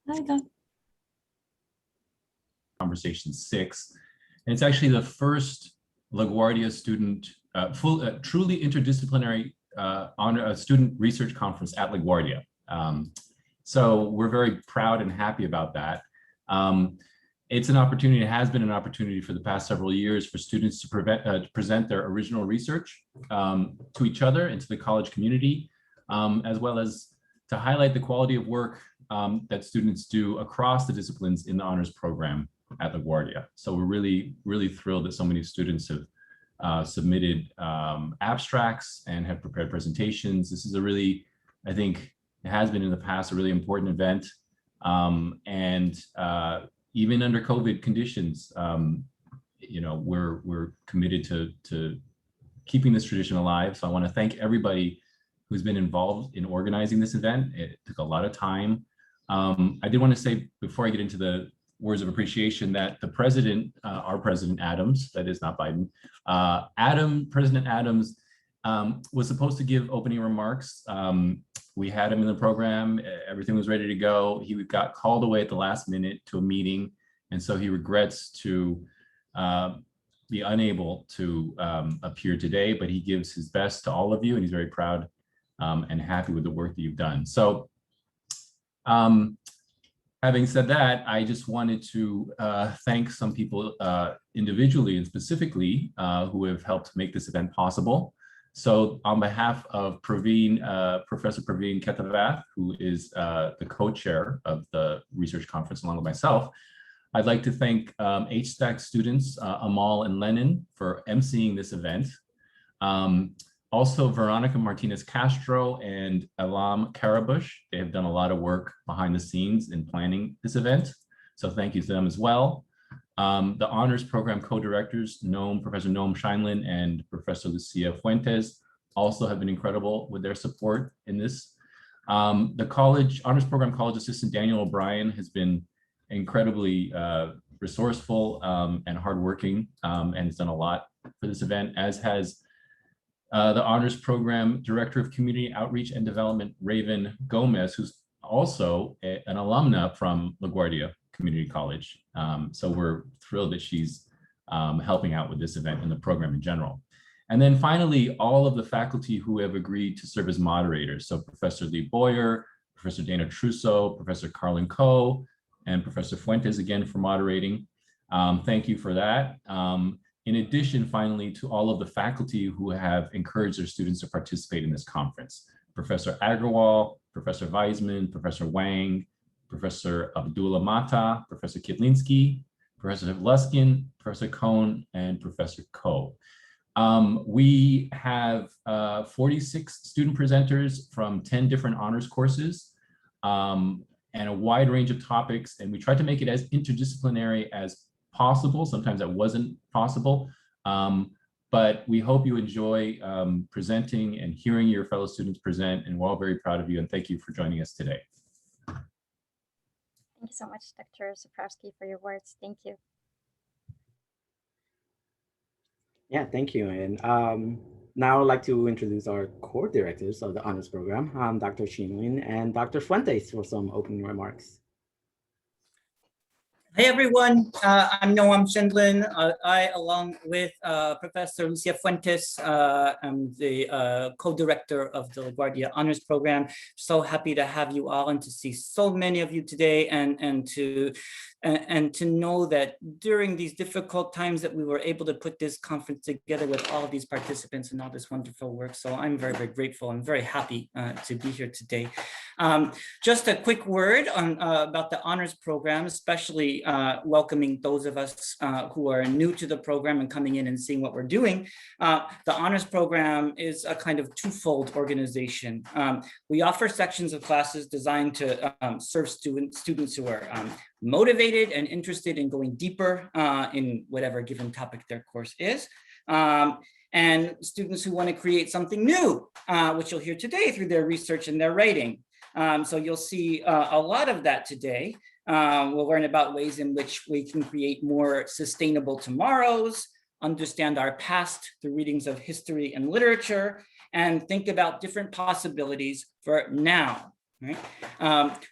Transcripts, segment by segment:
Hi, Don. Conversation 6. And it's actually the first LaGuardia student, truly interdisciplinary student research conference at LaGuardia. So we're very proud and happy about that. It's an opportunity, it has been an opportunity for the past several years for students to present their original research to each other and to the college community, as well as to highlight the quality of work that students do across the disciplines in the honors program at LaGuardia. So we're really, really thrilled that so many students have submitted abstracts and have prepared presentations. This is a really, I think it has been in the past, a really important event. Even under COVID conditions, we're committed to keeping this tradition alive. So I want to thank everybody who's been involved in organizing this event. It took a lot of time. I did want to say, before I get into the words of appreciation, that the president, our president Adams, that is not Biden, President Adams was supposed to give opening remarks. We had him in the program, everything was ready to go. He got called away at the last minute to a meeting. And so he regrets to be unable to appear today, but he gives his best to all of you and he's very proud and happy with the work that you've done. So having said that, I just wanted to thank some people individually and specifically who have helped make this event possible. So on behalf of Professor Praveenkumar Khethavath, who is the co-chair of the research conference along with myself, I'd like to thank HSAC students, Amal and Lenin, for emceeing this event. Also, Veronica Martinez Castro and Elam Karabush, they have done a lot of work behind the scenes in planning this event. So thank you to them as well. The honors program co-directors, Professor Noam Schiendlin and Professor Lucia Fuentes, also have been incredible with their support in this. The college honors program college assistant, Daniel O'Brien, has been incredibly resourceful and hardworking and has done a lot for this event, as has the honors program director of community outreach and development, Raven Gomez, who's also an alumna from LaGuardia Community College. So we're thrilled that she's helping out with this event and the program in general. And then finally, all of the faculty who have agreed to serve as moderators. So Professor Lee Boyer, Professor Dana Trusso, Professor Carlin Coe, and Professor Fuentes again for moderating. Thank you for that. In addition, finally, to all of the faculty who have encouraged their students to participate in this conference. Professor Agrawal, Professor Weisman, Professor Wang, Professor Abdullah Mata, Professor Kidlinsky, Professor Luskin, Professor Cohn, and Professor Coe. We have 46 student presenters from 10 different honors courses and a wide range of topics. And we tried to make it as interdisciplinary as possible. Sometimes that wasn't possible, but we hope you enjoy presenting and hearing your fellow students present, and we're all very proud of you, and thank you for joining us today. Thank you so much, Dr. Stabrowski, for your words. Thank you. Yeah, thank you. And now I'd like to introduce our core directors of the honors program, Dr. Schiendlin and Dr. Fuentes, for some opening remarks. Hey everyone, I'm Noam Schiendlin. I, along with Professor Lucia Fuentes, am the co-director of the LaGuardia Honors Program. So happy to have you all and to see so many of you today, and to know that during these difficult times that we were able to put this conference together with all of these participants and all this wonderful work. So I'm very, very grateful. I'm very happy to be here today. Just a quick word on about the honors program, especially welcoming those of us who are new to the program and coming in and seeing what we're doing. The honors program is a kind of twofold organization. We offer sections of classes designed to serve students who are motivated and interested in going deeper in whatever given topic their course is. And students who want to create something new, which you'll hear today through their research and their writing. So you'll see a lot of that today. We'll learn about ways in which we can create more sustainable tomorrows, understand our past through readings of history and literature, and think about different possibilities for now. Right?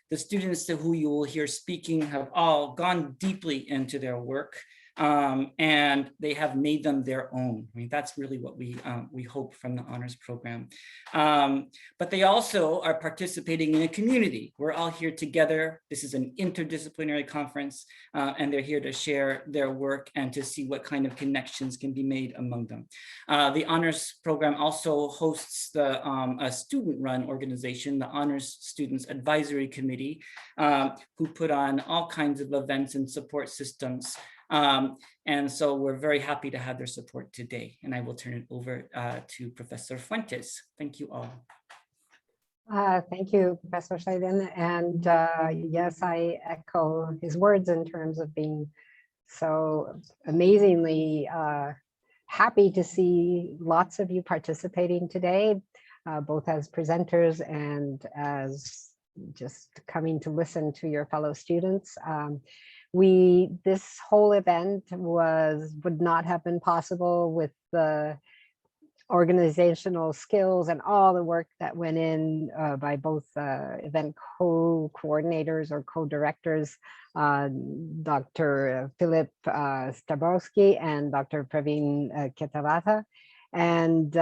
The students who you will hear speaking have all gone deeply into their work, and they have made them their own. I mean, that's really what we hope from the honors program. But they also are participating in a community. We're all here together. This is an interdisciplinary conference, and they're here to share their work and to see what kind of connections can be made among them. The honors program also hosts a student-run organization, the Honors Students Advisory Committee, who put on all kinds of events and support systems. And so we're very happy to have their support today. And I will turn it over to Professor Fuentes. Thank you all. Thank you, Professor Schiendlin. And yes, I echo his words in terms of being so amazingly happy to see lots of you participating today, both as presenters and as just coming to listen to your fellow students. This whole event would not have been possible with the organizational skills and all the work that went in by both event co-coordinators or co-directors, Dr. Filip Stabrowski and Dr. Praveenkumar Khethavath. And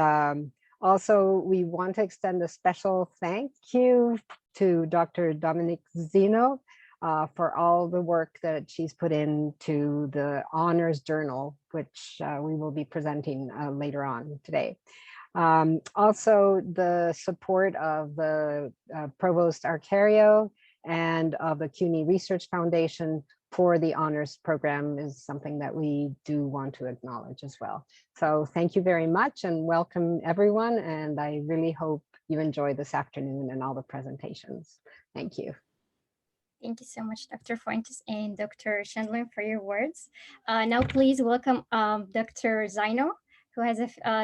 also we want to extend a special thank you to Dr. Dominique Zeno for all the work that she's put into the honors journal, which we will be presenting later on today. Also, the support of the Provost Arcario and of the CUNY Research Foundation for the honors program is something that we do want to acknowledge as well. So thank you very much and welcome everyone. And I really hope you enjoy this afternoon and all the presentations. Thank you. Thank you so much, Dr. Fuentes and Dr. Schiendlin, for your words. Now, please welcome Dr. Zino, who has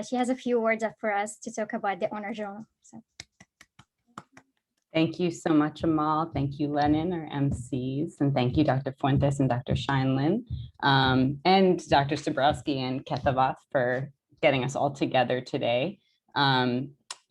she has a few words up for us to talk about the honor journal. So. Thank you so much, Amal. Thank you, Lenin, our MCs, and thank you, Dr. Fuentes and Dr. Schiendlin, and Dr. Stabrowski and Khethavath for getting us all together today.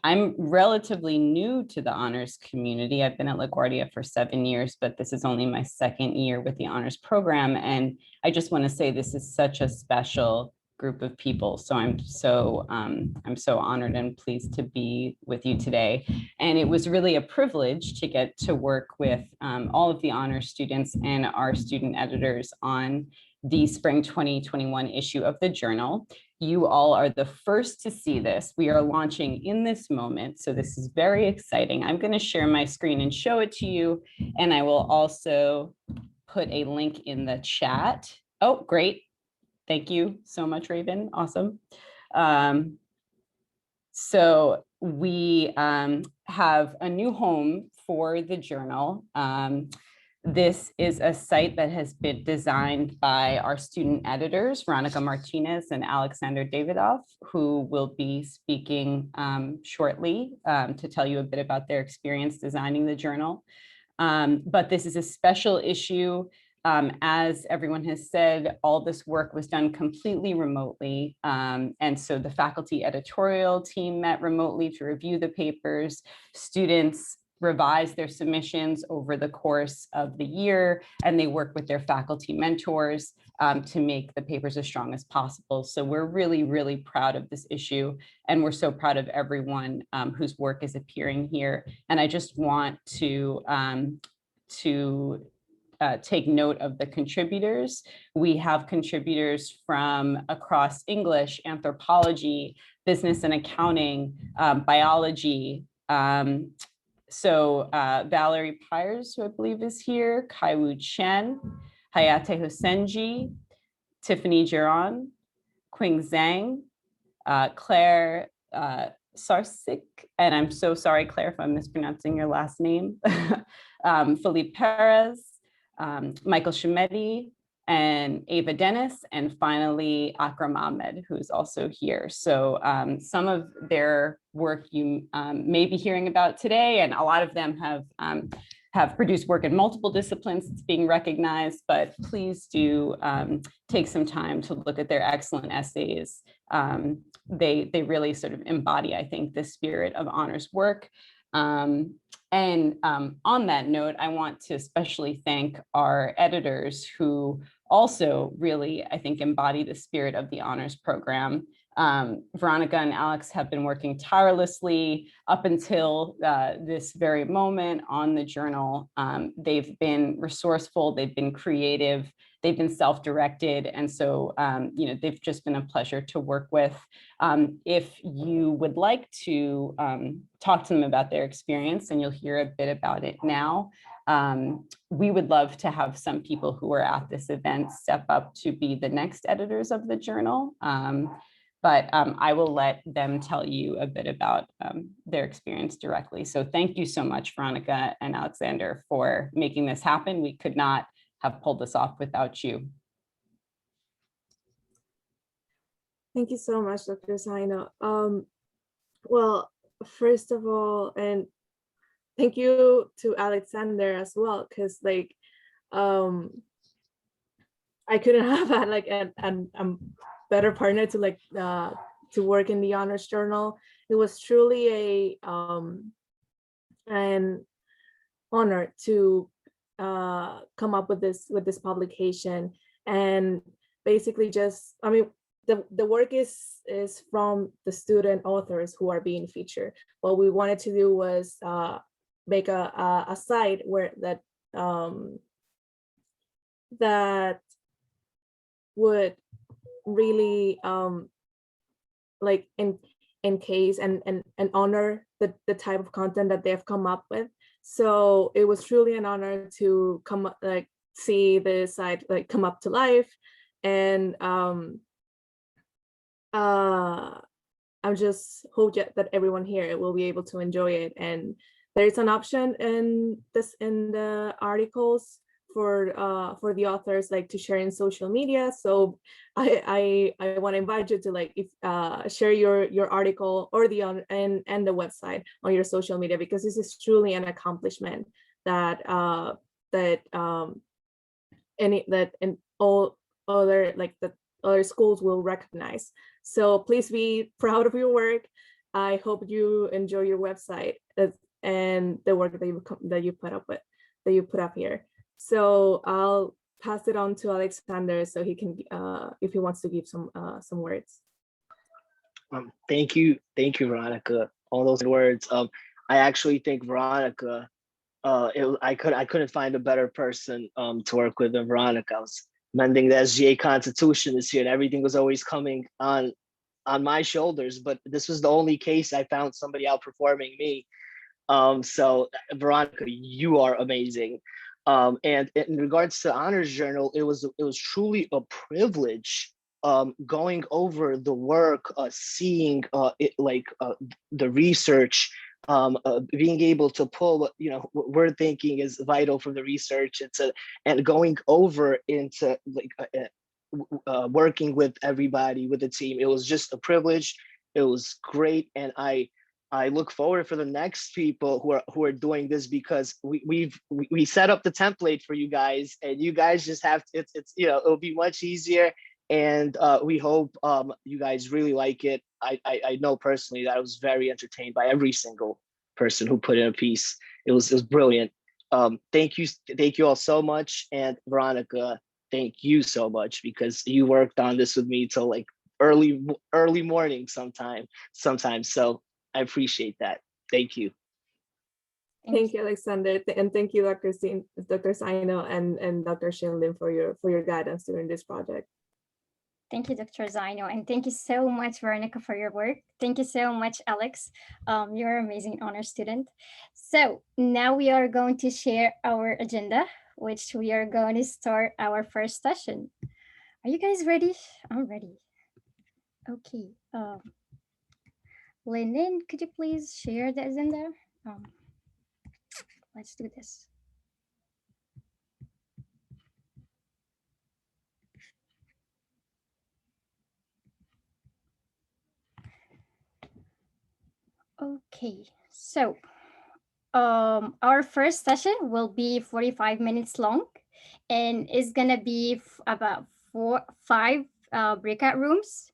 I'm relatively new to the honors community. I've been at LaGuardia for 7 years, but this is only my second year with the honors program. And I just want to say this is such a special group of people. So I'm so honored and pleased to be with you today. And it was really a privilege to get to work with all of the honors students and our student editors on the spring 2021 issue of the journal. You all are the first to see this. We are launching in this moment, so this is very exciting. I'm going to share my screen and show it to you, and I will also put a link in the chat. Oh, great. Thank you so much, Raven. Awesome. So we have a new home for the journal. This is a site that has been designed by our student editors, Veronica Martinez and Alexander Davidov, who will be speaking shortly to tell you a bit about their experience designing the journal. But this is a special issue. As everyone has said, all this work was done completely remotely. And so the faculty editorial team met remotely to review the papers. Students revise their submissions over the course of the year, and they work with their faculty mentors to make the papers as strong as possible. So we're really, really proud of this issue, and we're so proud of everyone whose work is appearing here. And I just want to take note of the contributors. We have contributors from across English, anthropology, business and accounting, biology, So Valerie Pyers, who I believe is here, Kaiwu Chen, Hayate Hosenji, Tiffany Giron, Qing Zhang, Claire Sarsik, and I'm so sorry, Claire, if I'm mispronouncing your last name, Felipe Perez, Michael Shemetti, and Ava Dennis, and finally Akram Ahmed, who's also here. So some of their work you may be hearing about today, and a lot of them have produced work in multiple disciplines. It's being recognized, but please do take some time to look at their excellent essays. They really sort of embody, I think, the spirit of honors work. And on that note, I want to especially thank our editors who also really, I think, embody the spirit of the honors program. Veronica and Alex have been working tirelessly up until this very moment on the journal. They've been resourceful, they've been creative, they've been self-directed, and so they've just been a pleasure to work with. If you would like to talk to them about their experience, and you'll hear a bit about it now, we would love to have some people who are at this event step up to be the next editors of the journal. But I will let them tell you a bit about their experience directly. So thank you so much, Veronica and Alexander, for making this happen. We could not have pulled this off without you. Thank you so much, Dr. Zaino. Well, first of all, and thank you to Alexander as well, because like I couldn't have had like a better partner to like to work in the honors journal. It was truly an honor to come up with this publication, and basically just, I mean, the work is from the student authors who are being featured. What we wanted to do was make a site where that would really like encase and honor the type of content that they've come up with. So it was truly an honor to come like see the site like come up to life, and I'm just hope that everyone here will be able to enjoy it. And there is an option in the articles for the authors like to share in social media. So I want to invite you to like share your article or and the website on your social media, because this is truly an accomplishment that all other like the other schools will recognize. So please be proud of your work. I hope you enjoy your website and the work that you put up here. So I'll pass it on to Alexander so he can, if he wants to give some words. Thank you, Veronica. All those words. I actually think Veronica. I couldn't find a better person to work with than Veronica. I was mending the SGA Constitution this year, and everything was always coming on my shoulders. But this was the only case I found somebody outperforming me. So Veronica, you are amazing. And in regards to Honors Journal, it was truly a privilege going over the work, seeing the research, being able to pull what what we're thinking is vital from the research, and going over into working with everybody, with the team. It was just a privilege. It was great, and I look forward for the next people who are doing this, because we set up the template for you guys, and you guys just have to, it'll be much easier, and we hope you guys really like it. I know personally that I was very entertained by every single person who put in a piece. It was brilliant. Thank you all so much, and Veronica, thank you so much, because you worked on this with me till like early morning sometimes. So I appreciate that. Thank you. Thank you, Alexander, and thank you, Dr. Zaino and Dr. Schiendlin for your guidance during this project. Thank you, Dr. Zaino, and thank you so much, Veronica, for your work. Thank you so much, Alex. You're an amazing honor student. So now we are going to share our agenda, which we are going to start our first session. Are you guys ready? I'm ready. Okay. Lenin, could you please share the agenda? Let's do this. Okay, so our first session will be 45 minutes long, and it's gonna be about 5 breakout rooms.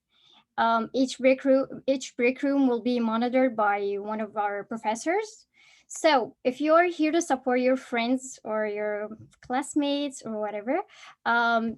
Each break room will be monitored by one of our professors. So if you're here to support your friends or your classmates or whatever,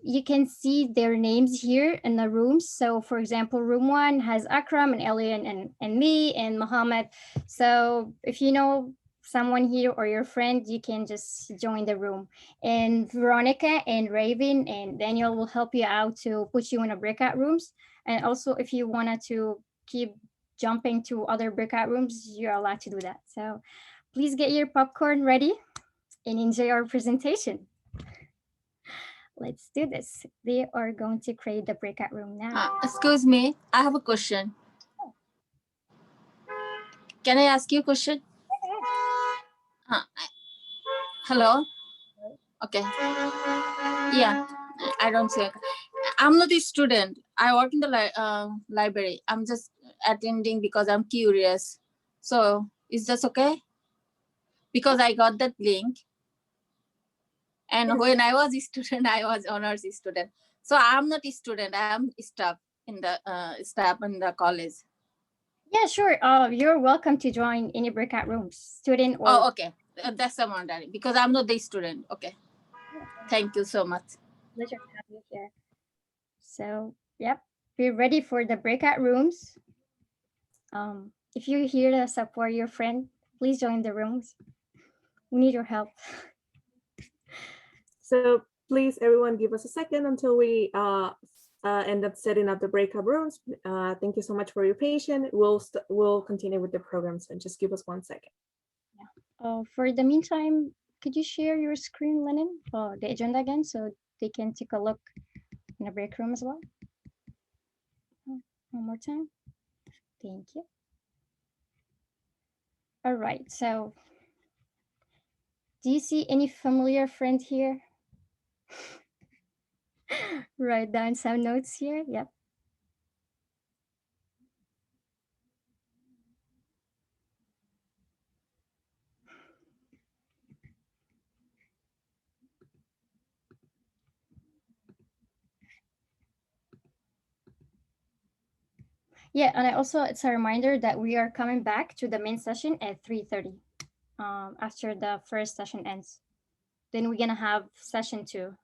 you can see their names here in the rooms. So for example, room 1 has Akram and Elian and me and Mohammed. So if you know someone here or your friend, you can just join the room. And Veronica and Raven and Daniel will help you out to put you in a breakout rooms. And also if you wanted to keep jumping to other breakout rooms, you're allowed to do that. So please get your popcorn ready and enjoy our presentation. Let's do this. They are going to create the breakout room now. Excuse me, I have a question. Can I ask you a question? Hello? Okay. Yeah, I don't say. I'm not a student. I work in the library. I'm just attending because I'm curious. So is this okay? Because I got that link. And when I was a student, I was honors student. So I'm not a student. I'm staff in the college. Yeah, sure. You're welcome to join any breakout rooms, student or. Oh, okay. That's the one, because I'm not the student. Okay. Thank you so much. Pleasure to have you here. So, yep, we're ready for the breakout rooms. If you're here to support your friend, please join the rooms. We need your help. So please, everyone, give us a second until we end up setting up the breakout rooms. Thank you so much for your patience. We'll continue with the program, so just give us 1 second. Yeah. For the meantime, could you share your screen, Lennon, the agenda again, so they can take a look in the break room as well? One more time. Thank you. All right, so do you see any familiar friend here? Write down some notes here. Yep. Yeah, and it's a reminder that we are coming back to the main session at 3:30 after the first session ends. Then we're gonna have session 2.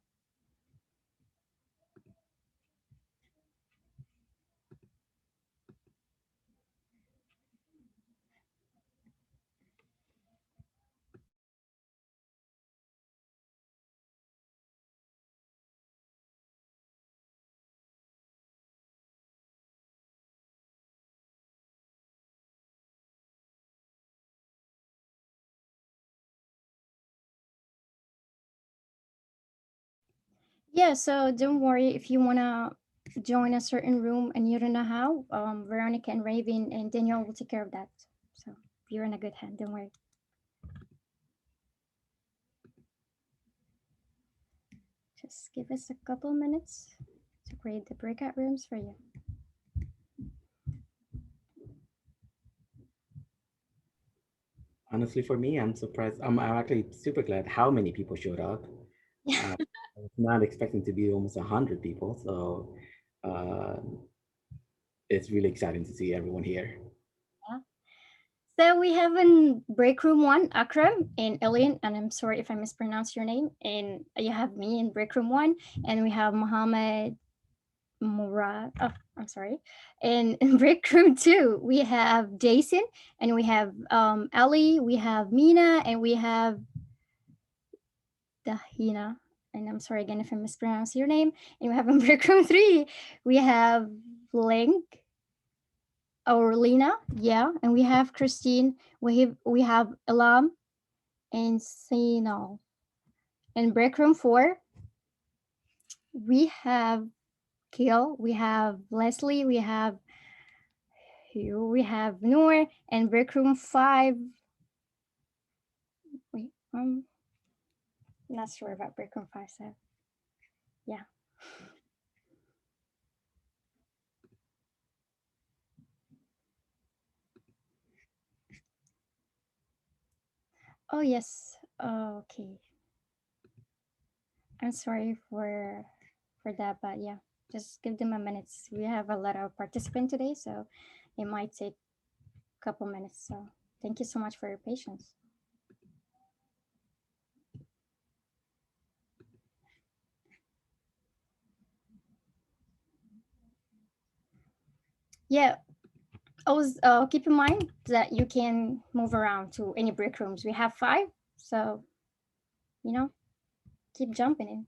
Yeah, so don't worry if you wanna join a certain room and you don't know how. Veronica and Raven and Daniel will take care of that. So you're in a good hand. Don't worry. Just give us a couple minutes to create the breakout rooms for you. Honestly, for me, I'm surprised. I'm actually super glad how many people showed up. I was not expecting to be almost 100 people. So it's really exciting to see everyone here. So we have in break room 1, Akram and Elian, and I'm sorry if I mispronounced your name. And you have me in break room 1, and we have Mohammed Murad. Oh, I'm sorry. And in break room 2, we have Jason, and we have Ali, we have Mina, and we have Dahina. And I'm sorry again if I mispronounced your name. And we have in break room 3, we have Link. Or Lena, yeah, and we have Christine, we have Elam and Sinal. In break room 4, we have Kil, we have Leslie, we have Hugh, we have Noor, and break room 5. Wait, not sure about break room 5, so yeah. Oh yes, okay. I'm sorry for that, but yeah, just give them a minute. We have a lot of participants today, so it might take a couple minutes. So thank you so much for your patience. Yeah, always keep in mind that you can move around to any break rooms. We have 5, so you know, keep jumping in.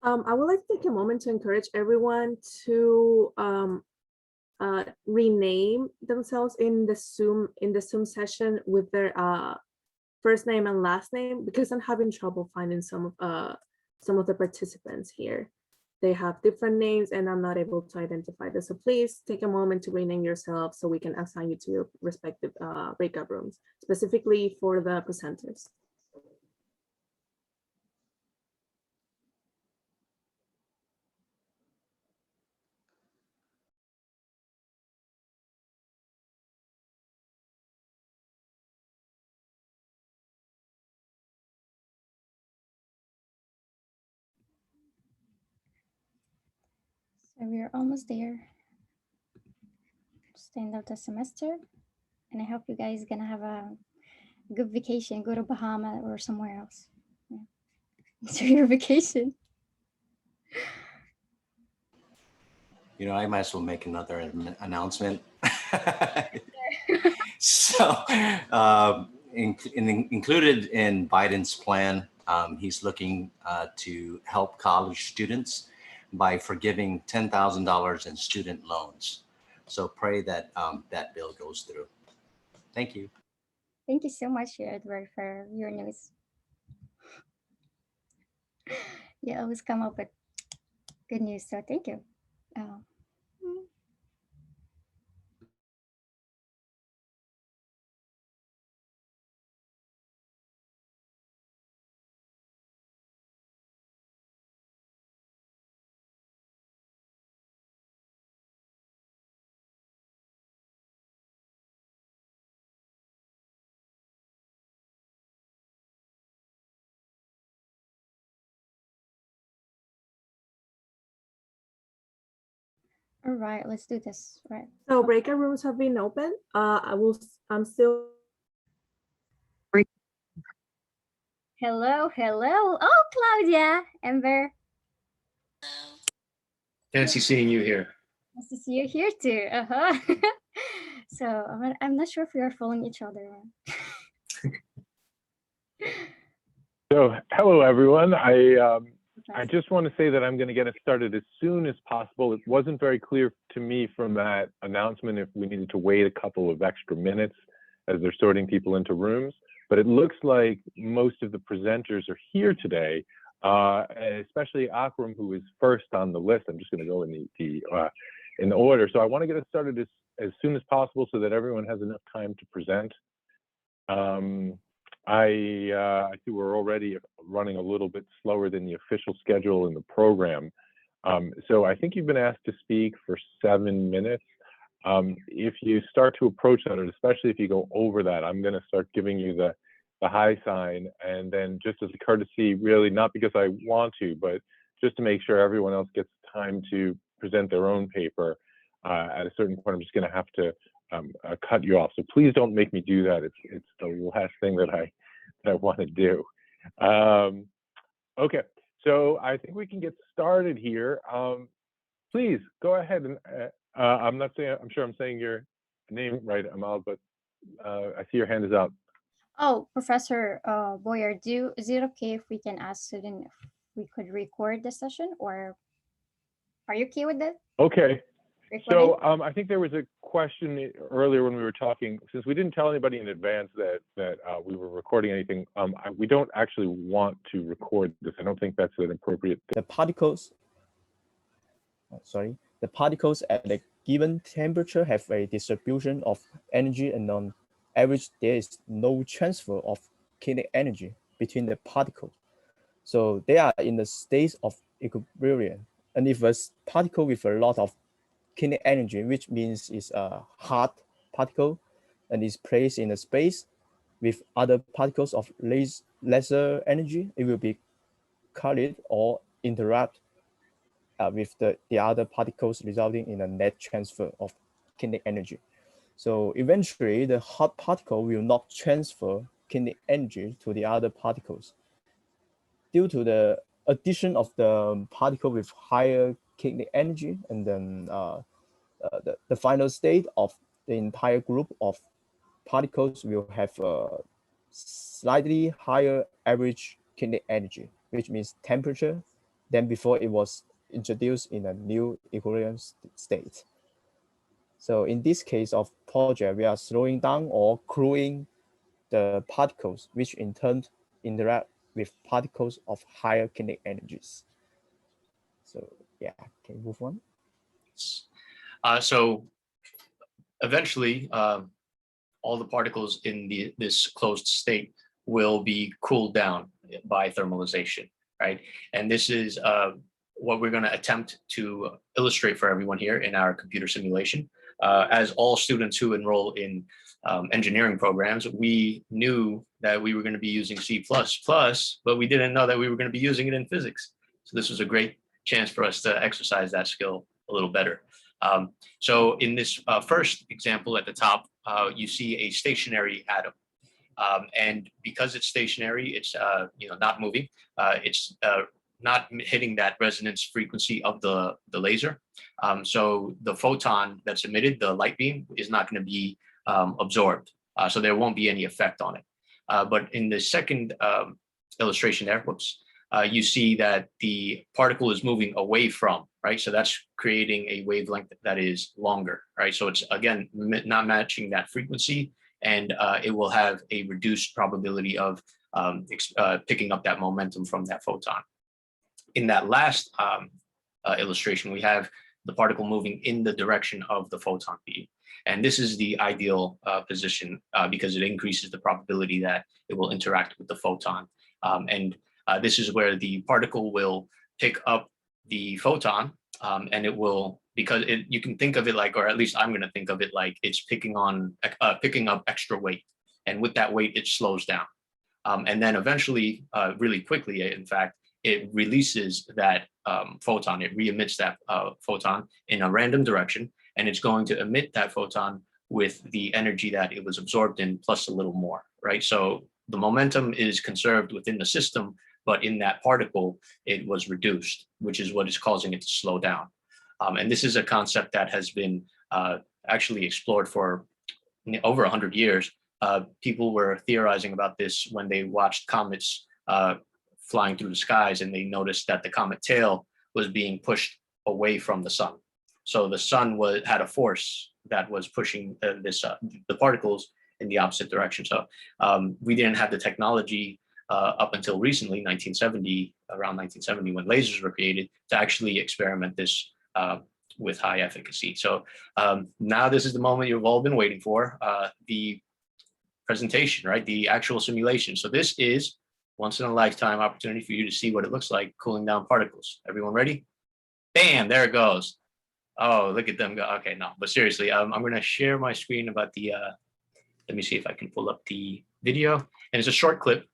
I would like to take a moment to encourage everyone to rename themselves in the Zoom session with their first name and last name, because I'm having trouble finding some of the participants here. They have different names and I'm not able to identify them. So please take a moment to rename yourself so we can assign you to your respective breakout rooms, specifically for the presenters. So we're almost there. Just end of the semester, and I hope you guys gonna have a good vacation. Go to Bahama or somewhere else. Yeah. Enjoy your vacation. You know, I might as well make another announcement. So, included in Biden's plan, he's looking to help college students by forgiving $10,000 in student loans. So pray that that bill goes through. Thank you. Thank you so much, Edward, for your news. You always come up with good news, so thank you. All right, let's do this. Right. So breakout rooms have been open. I'm still. Hello, hello. Oh, Claudia, Ember. Fancy seeing you here. Nice to see you here too. So I'm not sure if we are following each other. So hello, everyone. I just want to say that I'm going to get us started as soon as possible. It wasn't very clear to me from that announcement if we needed to wait a couple of extra minutes as they're sorting people into rooms, but it looks like most of the presenters are here today, especially Akram, who is first on the list. I'm just going to go in the order. So I want to get us started as soon as possible so that everyone has enough time to present. I see we're already running a little bit slower than the official schedule in the program. So I think you've been asked to speak for 7 minutes. If you start to approach that, or especially if you go over that, I'm going to start giving you the high sign. And then just as a courtesy, really not because I want to, but just to make sure everyone else gets time to present their own paper, at a certain point, I'm just going to have to cut you off. So please don't make me do that. It's the last thing that I want to do. Okay, so I think we can get started here. Please go ahead and I'm sure I'm saying your name right, Amal, but I see your hand is up. Oh, Professor Boyer, is it okay if we can ask student if we could record the session, or are you okay with that? Okay. Recording? So I think there was a question earlier when we were talking, since we didn't tell anybody in advance that we were recording anything, we don't actually want to record this. I don't think that's an appropriate thing. The particles at a given temperature have a distribution of energy, and on average there is no transfer of kinetic energy between the particles. So they are in the state of equilibrium. And if a particle with a lot of kinetic energy, which means it's a hot particle, and is placed in a space with other particles of lesser energy, it will be collide or interact with the other particles, resulting in a net transfer of kinetic energy. So eventually the hot particle will not transfer kinetic energy to the other particles. Due to the addition of the particle with higher kinetic energy, and then the final state of the entire group of particles will have a slightly higher average kinetic energy, which means temperature, than before it was introduced in a new equilibrium state. So in this case of project, we are slowing down or cooling the particles, which in turn interact with particles of higher kinetic energies. So yeah, can you move on? So eventually, all the particles in this closed state will be cooled down by thermalization, right? And this is what we're going to attempt to illustrate for everyone here in our computer simulation. As all students who enroll in engineering programs, we knew that we were going to be using C++, but we didn't know that we were going to be using it in physics. So this was a great chance for us to exercise that skill a little better. So in this first example at the top, you see a stationary atom. And because it's stationary, it's not moving. It's not hitting that resonance frequency of the laser. So the photon that's emitted, the light beam, is not going to be absorbed. So there won't be any effect on it. But in the second illustration there, you see that the particle is moving away from, right? So that's creating a wavelength that is longer, right? So it's, again, not matching that frequency, and it will have a reduced probability of picking up that momentum from that photon. In that last illustration, we have the particle moving in the direction of the photon beam. And this is the ideal position because it increases the probability that it will interact with the photon. This is where the particle will pick up the photon, and it will, because you can think of it like, or at least I'm going to think of it like, it's picking up extra weight. And with that weight, it slows down. And then eventually, really quickly, in fact, it releases that photon. It re-emits that photon in a random direction, and it's going to emit that photon with the energy that it was absorbed in plus a little more, right? So the momentum is conserved within the system, but in that particle, it was reduced, which is what is causing it to slow down. And this is a concept that has been actually explored for over 100 years. People were theorizing about this when they watched comets flying through the skies, and they noticed that the comet tail was being pushed away from the sun. So the sun had a force that was pushing the particles in the opposite direction. So we didn't have the technology up until recently, around 1970, when lasers were created, to actually experiment this with high efficacy. So now this is the moment you've all been waiting for, the presentation, right? The actual simulation. So this is once in a lifetime opportunity for you to see what it looks like cooling down particles. Everyone ready? Bam, there it goes. Oh, look at them go. Okay, no, but seriously, I'm going to share my screen about the, let me see if I can pull up the video. And it's a short clip.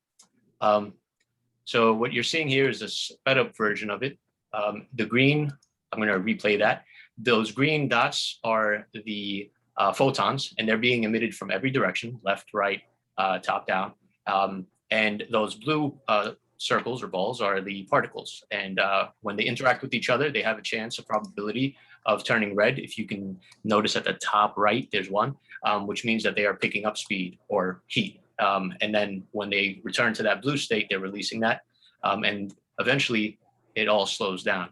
So what you're seeing here is a sped up version of it. The green, I'm going to replay that. Those green dots are the photons, and they're being emitted from every direction, left, right, top, down. And those blue circles or balls are the particles. And when they interact with each other, they have a chance, a probability of turning red. If you can notice at the top right, there's one, which means that they are picking up speed or heat. And then when they return to that blue state, they're releasing that. And eventually it all slows down.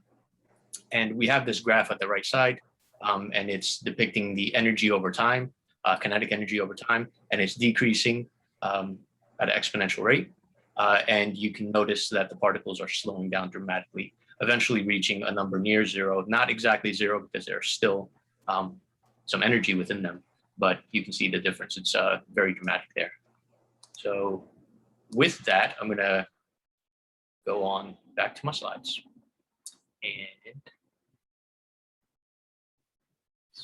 And we have this graph at the right side, and it's depicting the energy over time, kinetic energy over time, and it's decreasing at an exponential rate. And you can notice that the particles are slowing down dramatically, eventually reaching a number near zero, not exactly zero because there's still some energy within them, but you can see the difference. It's very dramatic there. So with that, I'm going to go on back to my slides. And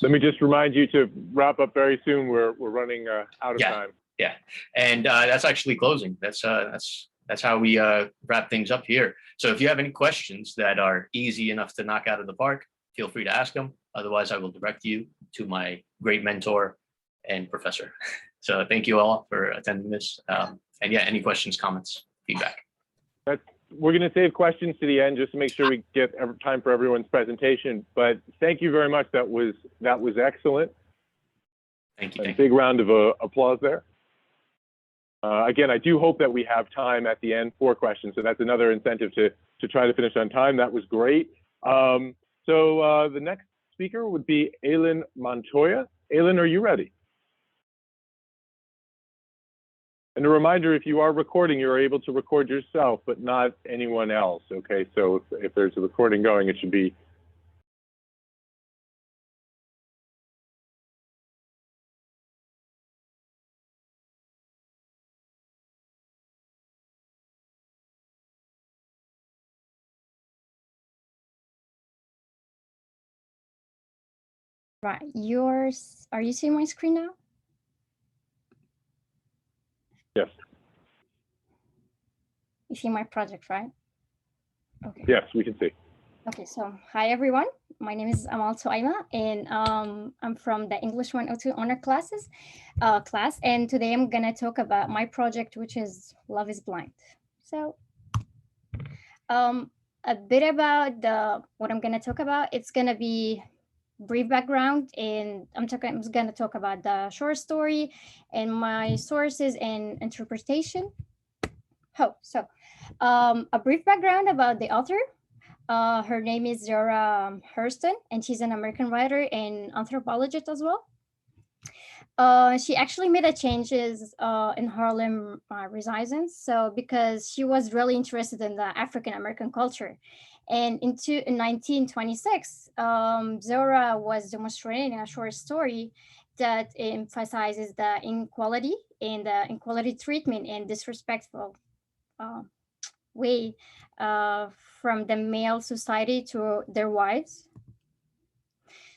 let me just remind you to wrap up very soon. We're running out of time. Yeah, and that's actually closing. That's how we wrap things up here. So if you have any questions that are easy enough to knock out of the park, feel free to ask them. Otherwise, I will direct you to my great mentor, and professor. So thank you all for attending this. And yeah, any questions, comments, feedback? We're going to save questions to the end just to make sure we get time for everyone's presentation. But thank you very much. That was excellent. Thank you. A big round of applause there. Again, I do hope that we have time at the end for questions. So that's another incentive to try to finish on time. That was great. So the next speaker would be Elam Montoya. Elam, are you ready? And a reminder, if you are recording, you're able to record yourself, but not anyone else, okay? So if there's a recording going, it should be. Right, yours, are you seeing my screen now? Yes. You see my project, right? Okay. Yes, we can see. Okay, so hi everyone. My name is Amal Toemiah, and I'm from the English 102 honor class. And today I'm gonna talk about my project, which is Love is Blind. So a bit about what I'm gonna talk about. It's gonna be brief background, and I'm gonna talk about the short story and my sources and interpretation. A brief background about the author. Her name is Zora Hurston, and she's an American writer and anthropologist as well. She actually made a changes in Harlem residence, so because she was really interested in the African American culture. And in 1926, Zora was demonstrating a short story that emphasizes the inequality and the inequality treatment and disrespectful way from the male society to their wives.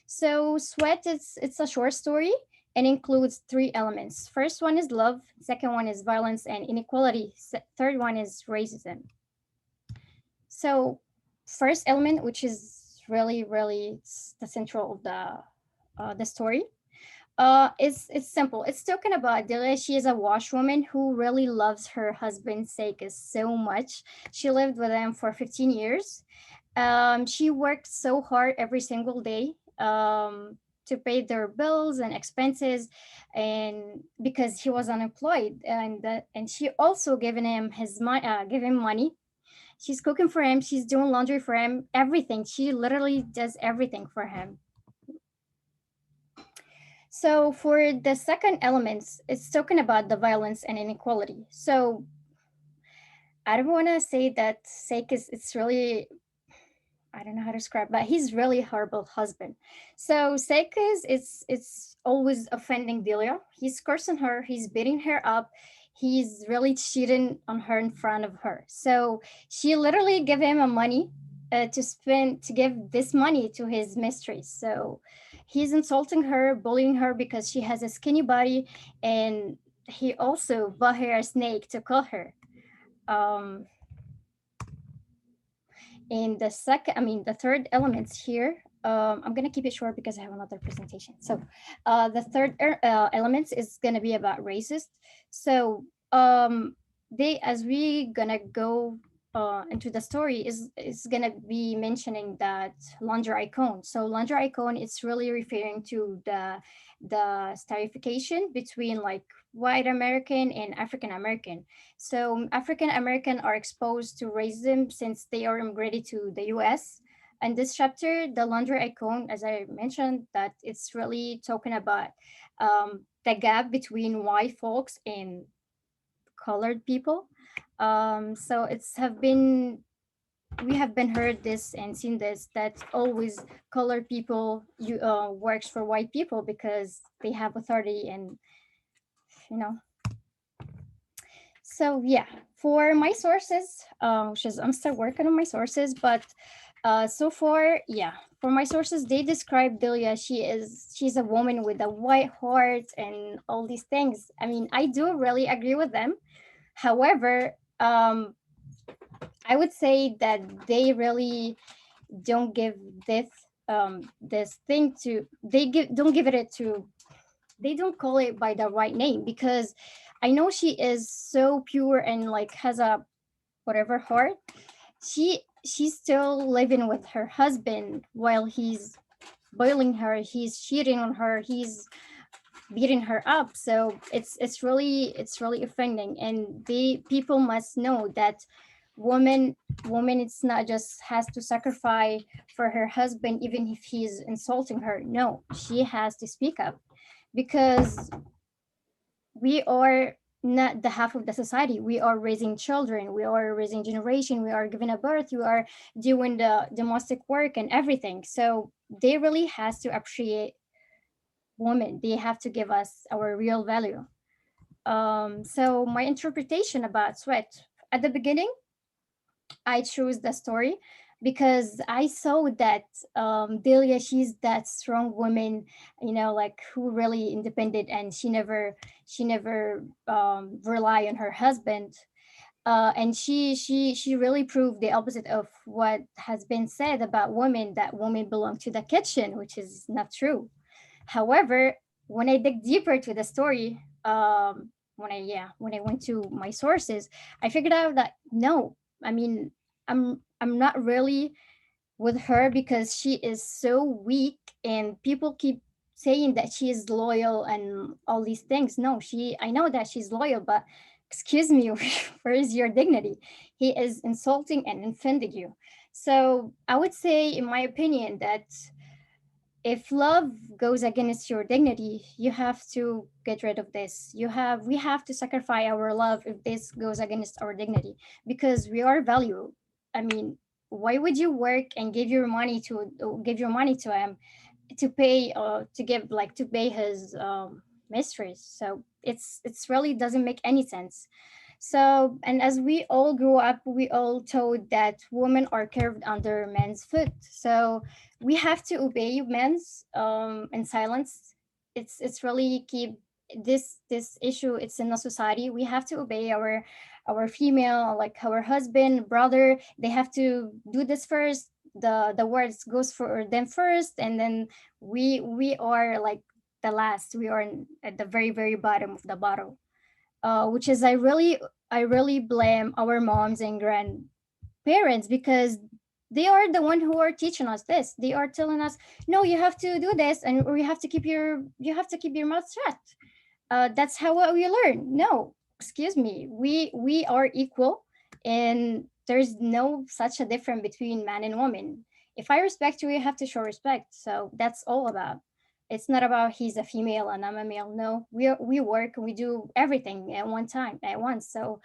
So Sweat, it's a short story and includes 3 elements. First one is love, second one is violence and inequality, third one is racism. So first element, which is really the central of the story, it's simple. It's talking about Delia. She is a washwoman who really loves her husband Seika so much. She lived with him for 15 years. She worked so hard every single day to pay their bills and expenses, and because he was unemployed, and she also given him money. She's cooking for him. She's doing laundry for him. Everything. She literally does everything for him. So for the second elements, it's talking about the violence and inequality. So I don't want to say that Seik it's really, I don't know how to describe, but he's really a horrible husband. So Seik it's always offending Delia. He's cursing her. He's beating her up. He's really cheating on her in front of her. So she literally gave him a money to give this money to his mistress. So he's insulting her, bullying her because she has a skinny body, and he also bought her a snake to kill her. In the third elements here, I'm gonna keep it short because I have another presentation. So the third elements is gonna be about racist. So as we gonna go into the story is gonna be mentioning that laundry icon. So laundry icon, it's really referring to the stereotypification between like white American and African American. So African American are exposed to racism since they are immigrated to the US. And this chapter, the laundry icon, as I mentioned, that it's really talking about the gap between white folks and colored people. So we have been heard this and seen this, that always colored people works for white people because they have authority, and So yeah, for my sources, which is I'm still working on my sources, but so far, yeah, for my sources, they describe Delia. She's a woman with a white heart and all these things. I mean, I do really agree with them. However, I would say that they really don't give this thing to, don't give it to they don't call it by the right name, because I know she is so pure and like has a whatever heart. She's still living with her husband while he's boiling her, he's cheating on her, he's beating her up. So it's really offending, and the people must know that woman it's not just has to sacrifice for her husband even if he's insulting her. No, she has to speak up, because we are not the half of the society. We are raising children, we are raising generation, we are giving a birth, we are doing the domestic work and everything. So they really has to appreciate women. They have to give us our real value. So my interpretation about Sweat, at the beginning, I chose the story because I saw that Delia, she's that strong woman, you know, like who really independent, and she never rely on her husband. And she really proved the opposite of what has been said about women, that women belong to the kitchen, which is not true. However, when I dig deeper to the story, when I went to my sources, I figured out that no, I mean, I'm not really with her because she is so weak, and people keep saying that she is loyal and all these things. No, I know that she's loyal, but excuse me, where is your dignity? He is insulting and offending you. So I would say, in my opinion, that if love goes against your dignity, you have to get rid of this. We have to sacrifice our love if this goes against our dignity, because we are valuable. I mean, why would you work and give your money to him to pay to pay his mistress? So it's really doesn't make any sense. So, and as we all grew up, we all told that women are curved under men's foot. So we have to obey men's in silence. It's really keep this issue. It's in the society. We have to obey our female, like our husband, brother. They have to do this first. The words goes for them first, and then we are like the last. We are at the very very bottom of the bottle. Which is I really blame our moms and grandparents, because they are the one who are teaching us this. They are telling us, no, you have to do this, and or you have to keep your mouth shut. That's how we learn. No, excuse me, we are equal, and there's no such a difference between man and woman. If I respect you, you have to show respect. So that's all about. It's not about he's a female and I'm a male. No, we work, we do everything at one time, at once. So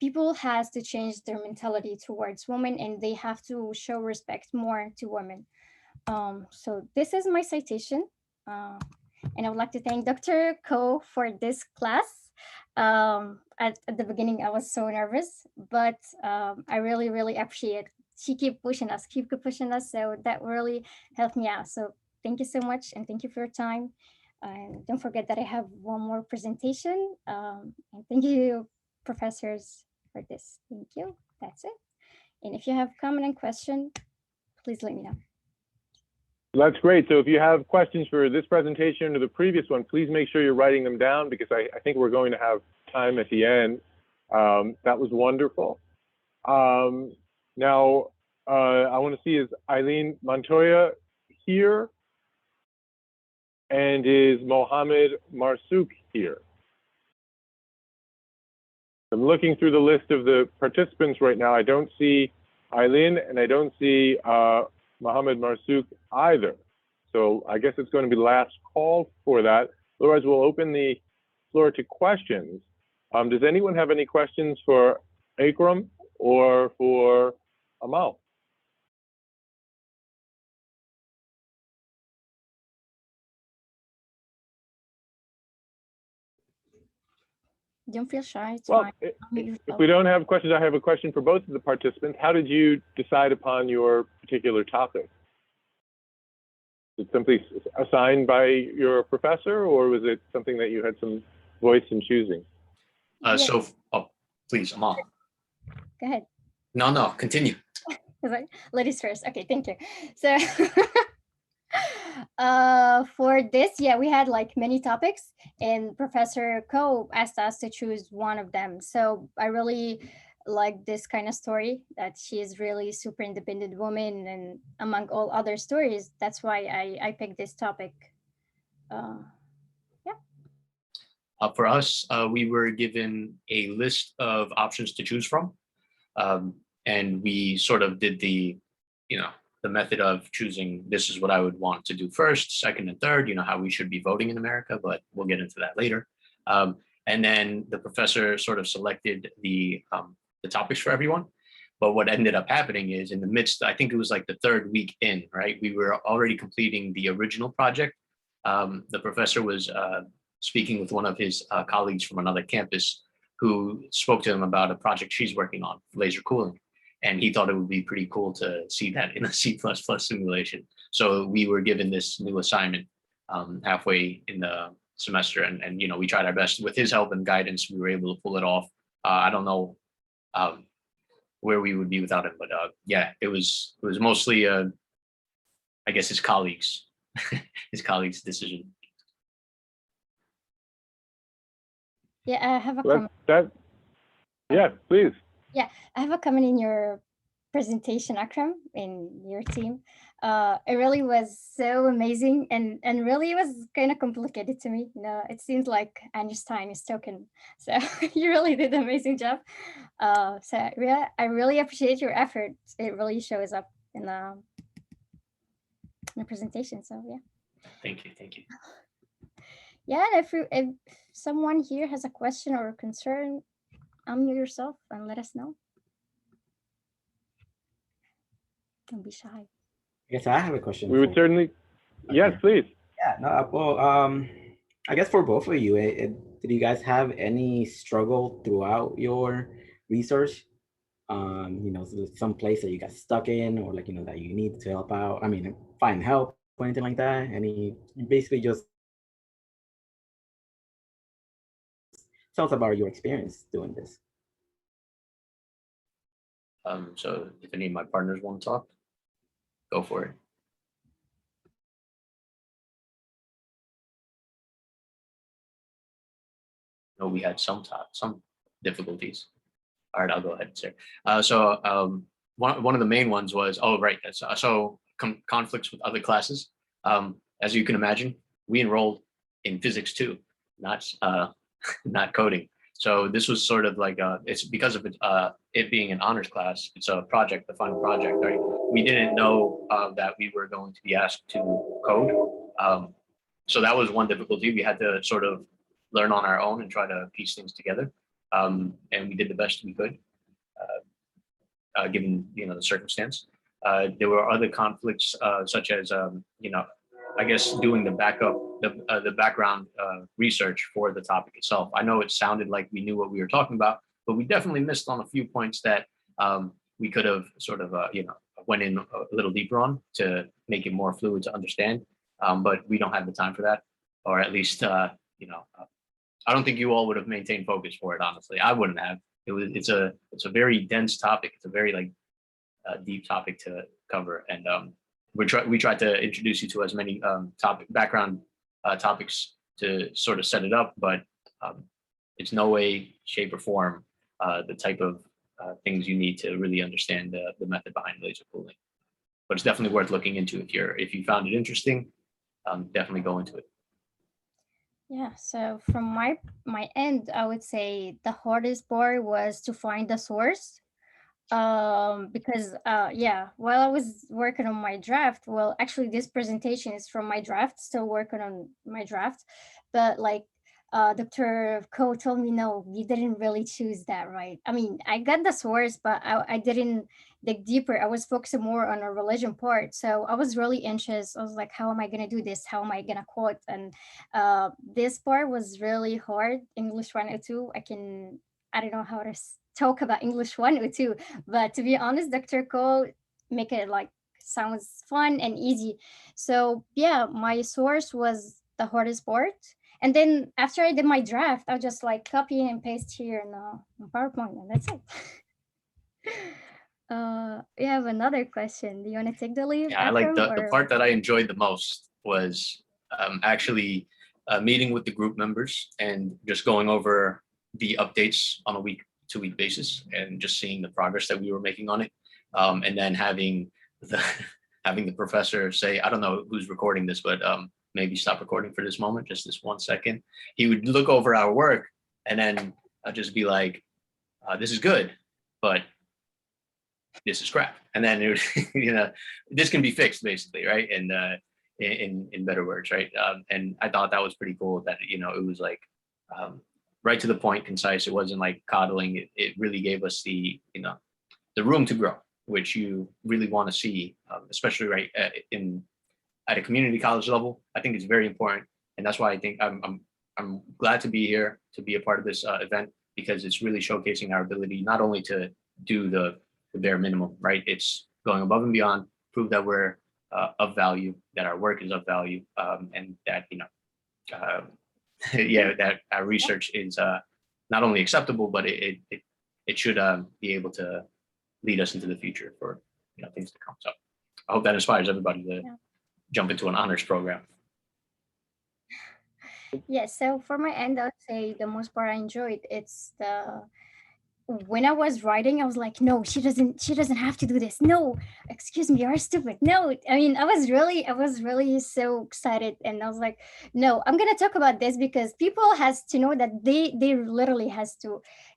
people has to change their mentality towards women, and they have to show respect more to women. So this is my citation. And I would like to thank Dr. Ko for this class. At the beginning, I was so nervous, but I really, really appreciate she keep pushing us. So that really helped me out. So thank you so much, and thank you for your time. And don't forget that I have one more presentation. And thank you, professors, for this. Thank you. That's it. And if you have comment and question, please let me know. That's great. So if you have questions for this presentation or the previous one, please make sure you're writing them down, because I think we're going to have time at the end. That was wonderful. Now, I want to see, is Eileen Montoya here? And is Mohammed Marsouk here? I'm looking through the list of the participants right now. I don't see Eileen, and I don't see Mohammed Marsouk either. So I guess it's going to be last call for that. Otherwise, we'll open the floor to questions. Does anyone have any questions for Akram or for Amal? Don't feel shy. It's well, fine. If we don't have questions, I have a question for both of the participants. How did you decide upon your particular topic? Was it simply assigned by your professor, or was it something that you had some voice in choosing? So, please, Amal. Go ahead. No, continue. Ladies first. Okay, thank you. So For this, yeah, we had like many topics, and Professor Ko asked us to choose one of them. So I really like this kind of story, that she is really super independent woman, and among all other stories, that's why I picked this topic. Yeah. For us, we were given a list of options to choose from. And we sort of did the method of choosing, this is what I would want to do first, second, and third, how we should be voting in America, but we'll get into that later. And then the professor sort of selected the topics for everyone. But what ended up happening is, in the midst, I think it was like the third week in, right? We were already completing the original project. The professor was speaking with one of his colleagues from another campus, who spoke to him about a project she's working on, laser cooling. And he thought it would be pretty cool to see that in a C++ simulation. So we were given this new assignment halfway in the semester, and we tried our best. With his help and guidance, we were able to pull it off. I don't know where we would be without him, but yeah, it was mostly, I guess, his colleagues' decision. Yeah, I have a comment. Yeah, please. Yeah, I have a comment in your presentation, Akram, in your team. It really was so amazing, and really it was kind of complicated to me. It seems like Einstein is token. So you really did an amazing job. So yeah, I really appreciate your effort. It really shows up in the presentation. So yeah. Thank you. Yeah, if someone here has a question or a concern, unmute yourself and let us know. Don't be shy. I guess I have a question. We would certainly. Okay. Yes, please. Yeah. No. Well, I guess for both of you, did you guys have any struggle throughout your research? Some place that you got stuck in, or that you need to help out. I mean, find help or anything like that. Basically just tell us about your experience doing this. So if any of my partners want to talk, go for it. No, we had some difficulties. All right, I'll go ahead, sir. So one of the main ones was, conflicts with other classes. As you can imagine, we enrolled in physics too, not coding. So this was sort of like it's because of it being an honors class. It's a project, the final project, right? We didn't know that we were going to be asked to code. So that was one difficulty. We had to sort of learn on our own and try to piece things together. And we did the best we could, given the circumstance. There were other conflicts, such as I guess doing the background research for the topic itself. I know it sounded like we knew what we were talking about, but we definitely missed on a few points that we could have sort of went in a little deeper on to make it more fluid to understand. But we don't have the time for that, or at least I don't think you all would have maintained focus for it. Honestly, I wouldn't have. It's a very dense topic. It's a very deep topic to cover, and we tried to introduce you to as many background topics to sort of set it up, but it's no way, shape, or form the type of things you need to really understand the method behind laser cooling. But it's definitely worth looking into if you found it interesting. Definitely go into it. Yeah, so from my end, I would say the hardest part was to find the source. Because while I was working on my draft, well, actually this presentation is from my draft, still working on my draft, but Dr. Ko told me, no, you didn't really choose that, right? I mean, I got the source, but I didn't dig deeper. I was focusing more on a religion part. So I was really anxious. I was like, how am I going to do this? How am I going to quote? And this part was really hard. English 102, I don't know how to talk about English 102, but to be honest, Dr. Ko make it sounds fun and easy. So yeah, my source was the hardest part. And then after I did my draft, I'll just copy and paste here in PowerPoint, and that's it. We have another question. Do you want to take the lead? Yeah, I like the part that I enjoyed the most was actually meeting with the group members and just going over the updates on a week-to-week basis and just seeing the progress that we were making on it. And then having the professor say, I don't know who's recording this, but maybe stop recording for this moment, just this 1 second. He would look over our work and then just be like, this is good, but this is crap. And then it was, this can be fixed basically, right? And in better words, right? And I thought that was pretty cool that, it was like right to the point, concise. It wasn't like coddling. It really gave us the room to grow, which you really want to see, especially right at a community college level. I think it's very important. And that's why I think I'm glad to be here, to be a part of this event, because it's really showcasing our ability, not only to do the bare minimum, right? It's going above and beyond, prove that we're of value, that our work is of value, and that, that our research is not only acceptable, but it should be able to lead us into the future for things to come. So I hope that inspires everybody to jump into an honors program. Yes, so for my end, I'd say the most part I enjoyed, it's when I was writing, I was like, no, she doesn't have to do this. No, excuse me, you're stupid. No, I mean, I was really so excited. And I was like, no, I'm going to talk about this because people has to know that they literally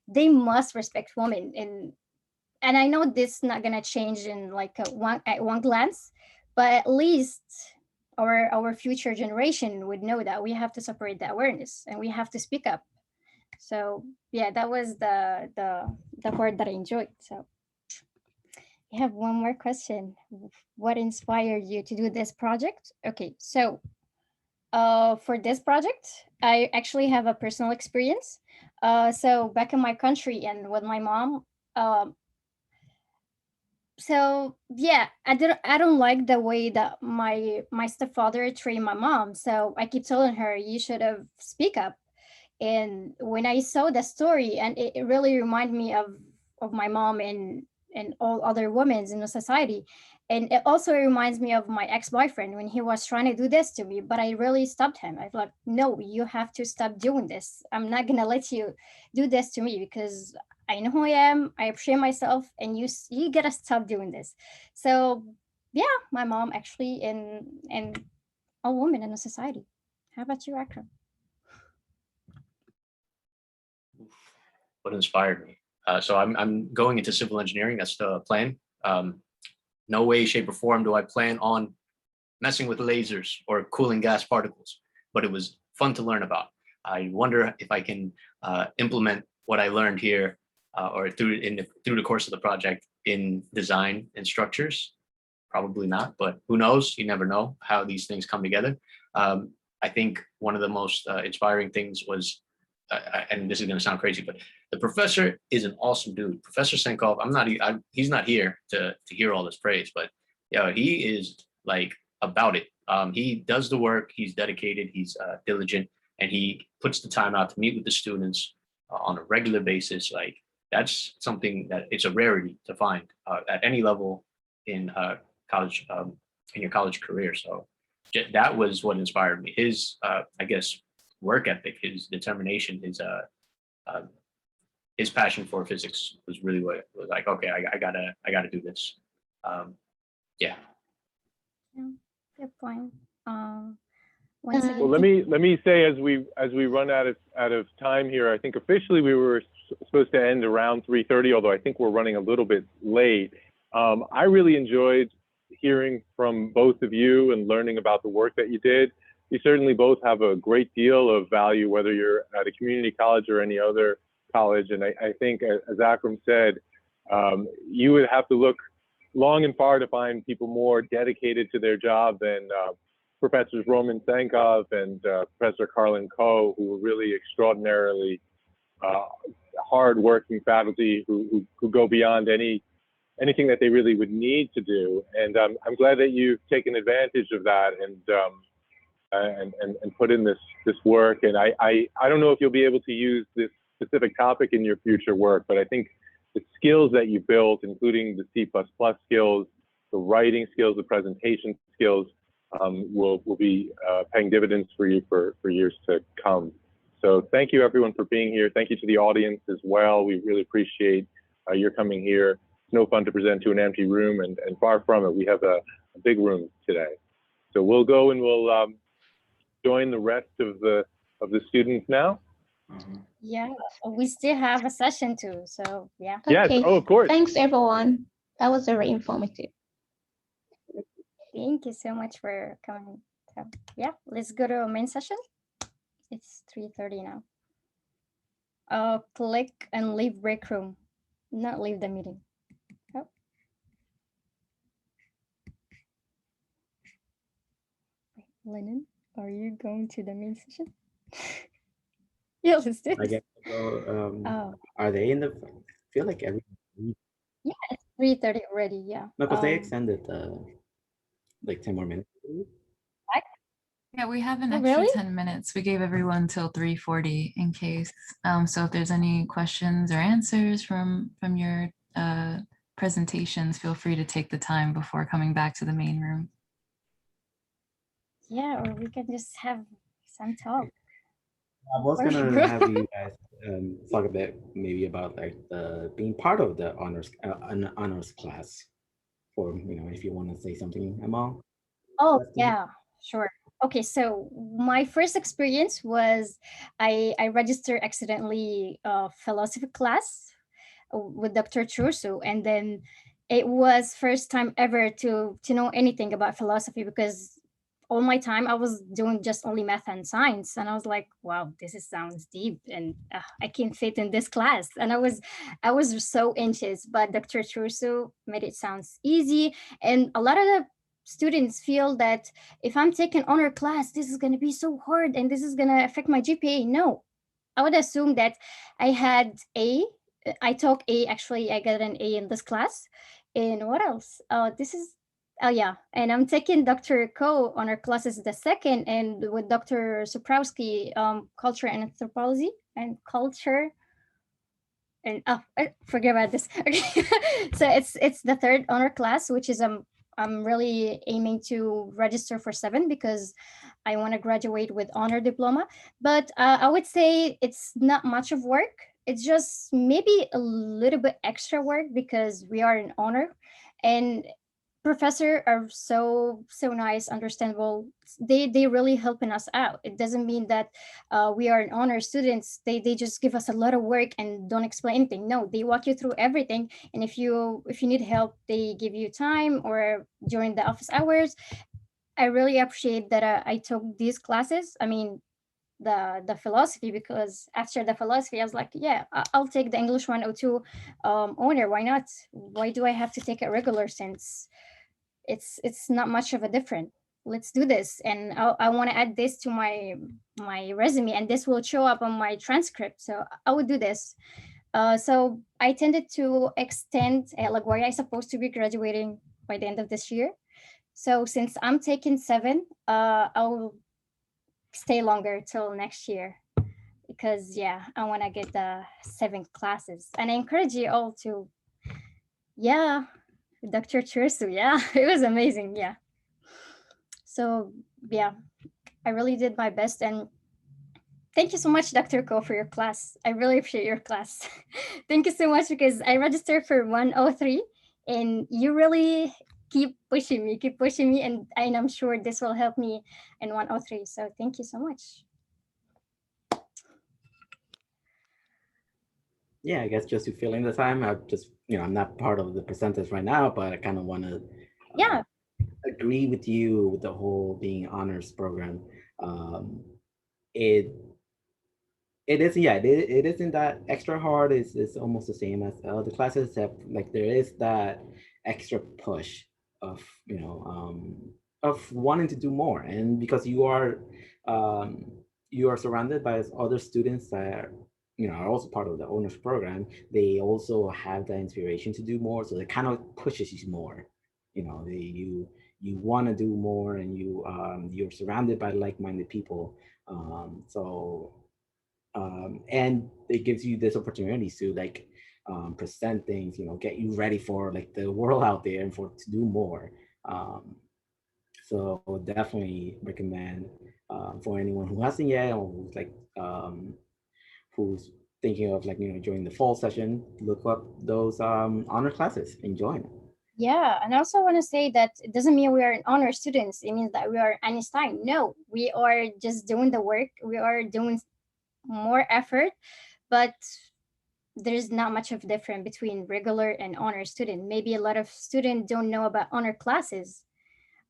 they must respect women. And I know this is not going to change in like at one glance, but at least our future generation would know that we have to separate the awareness and we have to speak up. So yeah, that was the part that I enjoyed. So I have one more question. What inspired you to do this project? Okay, so for this project, I actually have a personal experience. So back in my country and with my mom, so yeah, I don't like the way that my stepfather treated my mom. So I keep telling her, you should have speak up. And when I saw the story, and it really reminded me of my mom and all other women in the society. And it also reminds me of my ex-boyfriend when he was trying to do this to me, but I really stopped him. I was like, no, you have to stop doing this. I'm not gonna let you do this to me because I know who I am, I appreciate myself, and you gotta stop doing this. So yeah, my mom actually and all women in the society. How about you, Akram? What inspired me? So I'm going into civil engineering. That's the plan. No way, shape, or form do I plan on messing with lasers or cooling gas particles, but it was fun to learn about. I wonder if I can implement what I learned here or through the course of the project in design and structures. Probably not, but who knows? You never know how these things come together. I think one of the most inspiring things was, and this is going to sound crazy, but the professor is an awesome dude. Professor Senkov, he's not here to hear all this praise, but he is like about it. He does the work, he's dedicated, he's diligent, and he puts the time out to meet with the students on a regular basis. Like that's something that it's a rarity to find at any level in college, in your college career. So that was what inspired me. His, I guess, work ethic, his determination, his passion for physics was really what was like, okay, I gotta do this. Yeah. Good point. Well, let me say as we run out of time here, I think officially we were supposed to end around 3:30, although I think we're running a little bit late. I really enjoyed hearing from both of you and learning about the work that you did. You certainly both have a great deal of value, whether you're at a community college or any other college. And I think, as Akram said, you would have to look long and far to find people more dedicated to their job than Professors Roman Senkov and Professor Carlin Koh, who were really extraordinarily hard-working faculty who go beyond anything that they really would need to do. And I'm glad that you've taken advantage of that and put in this work. And I don't know if you'll be able to use this specific topic in your future work, but I think the skills that you built, including the C++ skills, the writing skills, the presentation skills, will be paying dividends for you for years to come. So thank you everyone for being here. Thank you to the audience as well. We really appreciate your coming here. It's no fun to present to an empty room, and far from it. We have a big room today. So we'll go and we'll join the rest of the students now. Yeah, we still have a session too. So yeah. Yes. Okay. Oh, of course. Thanks, everyone. That was very informative. Thank you so much for coming. So, yeah, let's go to our main session. It's 3:30 now. Click and leave break room, not leave the meeting. Oh. Wait, Lenin, are you going to the main session? Yeah, let's do I this. guess so. Oh. Are they in the? I feel like every. Yeah, it's 3:30 already. Yeah. No, because they extended like 10 more minutes. Yeah, we have an Oh, extra really? 10 minutes. We gave everyone till 3:40 in case. So if there's any questions or answers from your presentations, feel free to take the time before coming back to the main room. Yeah, or we can just have some talk. I was gonna have you guys talk a bit maybe about like the being part of the honors class, for if you want to say something, Amal. Oh yeah, sure. Okay, so my first experience was I registered accidentally philosophy class with Dr. Chursu, and then it was first time ever to know anything about philosophy, because all my time I was doing just only math and science, and I was like, wow, sounds deep, and I can't fit in this class. And I was so anxious, but Dr. Chursu made it sounds easy, and a lot of the students feel that if I'm taking honor class, this is going to be so hard and this is going to affect my GPA. No, I would assume that I had I took A, actually I got an A in this class. And what else? Oh yeah, and I'm taking Dr. Ko honor classes the second, and with Dr. Stabrowski, culture and anthropology and culture. And I forget about this. Okay. So it's the third honor class, which is I'm really aiming to register for 7 because I want to graduate with honor diploma. But I would say it's not much of work. It's just maybe a little bit extra work because we are in honor, and professors are so nice, understandable. They really helping us out. It doesn't mean that we are an honor students. They just give us a lot of work and don't explain anything. No, they walk you through everything, and if you need help, they give you time or during the office hours. I really appreciate that I took these classes. I mean, the philosophy, because after the philosophy I was like, yeah, I'll take the English 102 honor. Why not? Why do I have to take it regular, since it's not much of a difference? Let's do this, and I want to add this to my resume, and this will show up on my transcript, so I would do this. So I tended to extend LaGuardia. I'm supposed to be graduating by the end of this year, so since I'm taking 7, I'll stay longer till next year, because yeah, I want to get the 7 classes, and I encourage you all to, yeah, Dr. Chursu, yeah, it was amazing, yeah. So yeah, I really did my best, and thank you so much, Dr. Ko, for your class. I really appreciate your class. Thank you so much, because I registered for 103, and you really keep pushing me, and I'm sure this will help me in 103. So thank you so much. Yeah, I guess just to fill in the time, I just, I'm not part of the presenters right now, but I kind of want to agree with you with the whole being honors program. It isn't that extra hard. It's almost the same as other classes, except like there is that extra push of of wanting to do more, and because you are surrounded by other students that are also part of the honors program, they also have the inspiration to do more, so it kind of pushes you more. You want to do more, and you're surrounded by like-minded people, and it gives you this opportunity to present things, get you ready for like the world out there and to do more. So definitely recommend for anyone who hasn't yet, or who's like who's thinking of joining the fall session, look up those honor classes and join. Yeah, and I also want to say that it doesn't mean we are an honor students. It means that we are Einstein. No, we are just doing the work. We are doing more effort, but there's not much of difference between regular and honor student. Maybe a lot of students don't know about honor classes,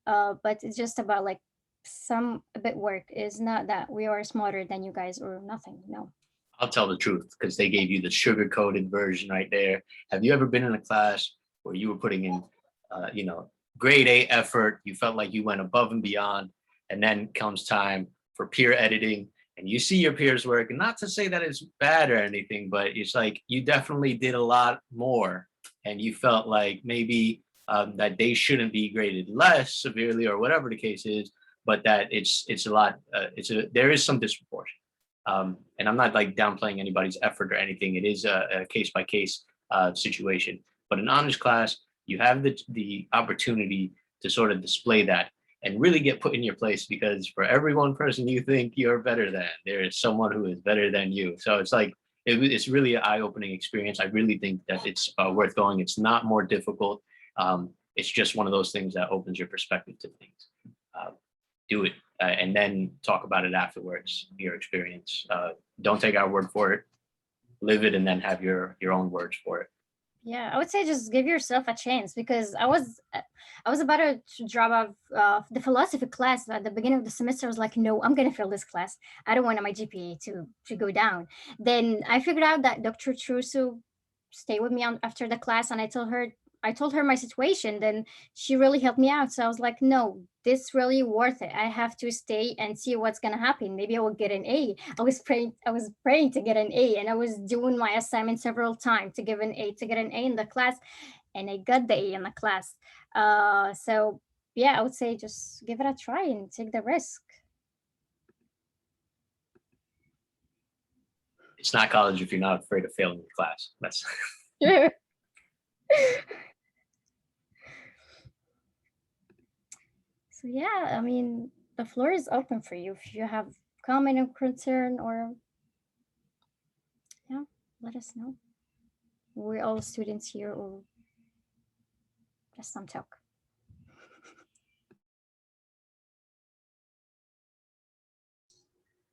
but it's just about like some a bit work. It's not that we are smarter than you guys or nothing. No. I'll tell the truth because they gave you the sugar-coated version right there. Have you ever been in a class where you were putting in, grade A effort, you felt like you went above and beyond, and then comes time for peer editing, and you see your peers work, and not to say that it's bad or anything, but it's like you definitely did a lot more, and you felt like maybe that they shouldn't be graded less severely or whatever the case is, but that it's a lot, there is some disproportion. And I'm not like downplaying anybody's effort or anything. It is a case-by-case situation. But in honors class, you have the opportunity to sort of display that and really get put in your place, because for every one person you think you're better than, there is someone who is better than you. So it's like, it's really an eye-opening experience. I really think that it's worth going. It's not more difficult. It's just one of those things that opens your perspective to things. Do it. And then talk about it afterwards, your experience. Don't take our word for it, live it, and then have your own words for it. Yeah, I would say just give yourself a chance, because I was about to drop off the philosophy class at the beginning of the semester. I was like, no, I'm gonna fail this class. I don't want my GPA to go down. Then I figured out that Dr. Trusu stayed with me after the class, and I told her my situation. Then she really helped me out. So I was like, no, this really worth it. I have to stay and see what's gonna happen. Maybe I will get an A. I was praying to get an A, and I was doing my assignment several times to get an A in the class, and I got the A in the class. So yeah, I would say just give it a try and take the risk. It's not college if you're not afraid of failing the class. That's So yeah, I mean, the floor is open for you. If you have comment or concern, or yeah, let us know. We're all students here, or just some talk.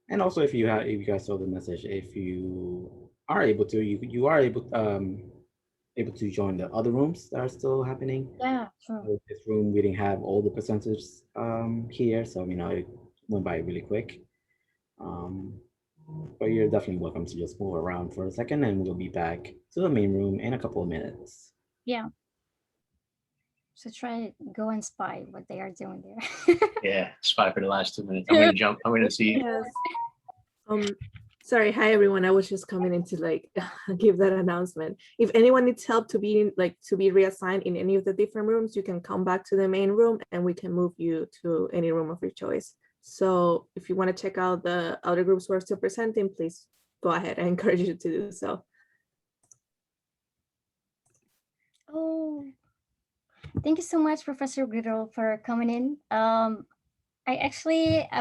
And also, if you guys saw the message, if you are able to, you are able to join the other rooms that are still happening. Yeah, sure. So this room, we didn't have all the percentages here, so it went by really quick. But you're definitely welcome to just move around for a second, and we'll be back to the main room in a couple of minutes. Yeah. So try to go and spy what they are doing there. Yeah, spy for the last 2 minutes. I'm gonna see. Yes. Sorry, hi everyone. I was just coming in to give that announcement. If anyone needs help to be reassigned in any of the different rooms, you can come back to the main room and we can move you to any room of your choice. So if you want to check out the other groups who are still presenting, please go ahead. I encourage you to do so. Oh, thank you so much, Professor Gridel, for coming in. I'm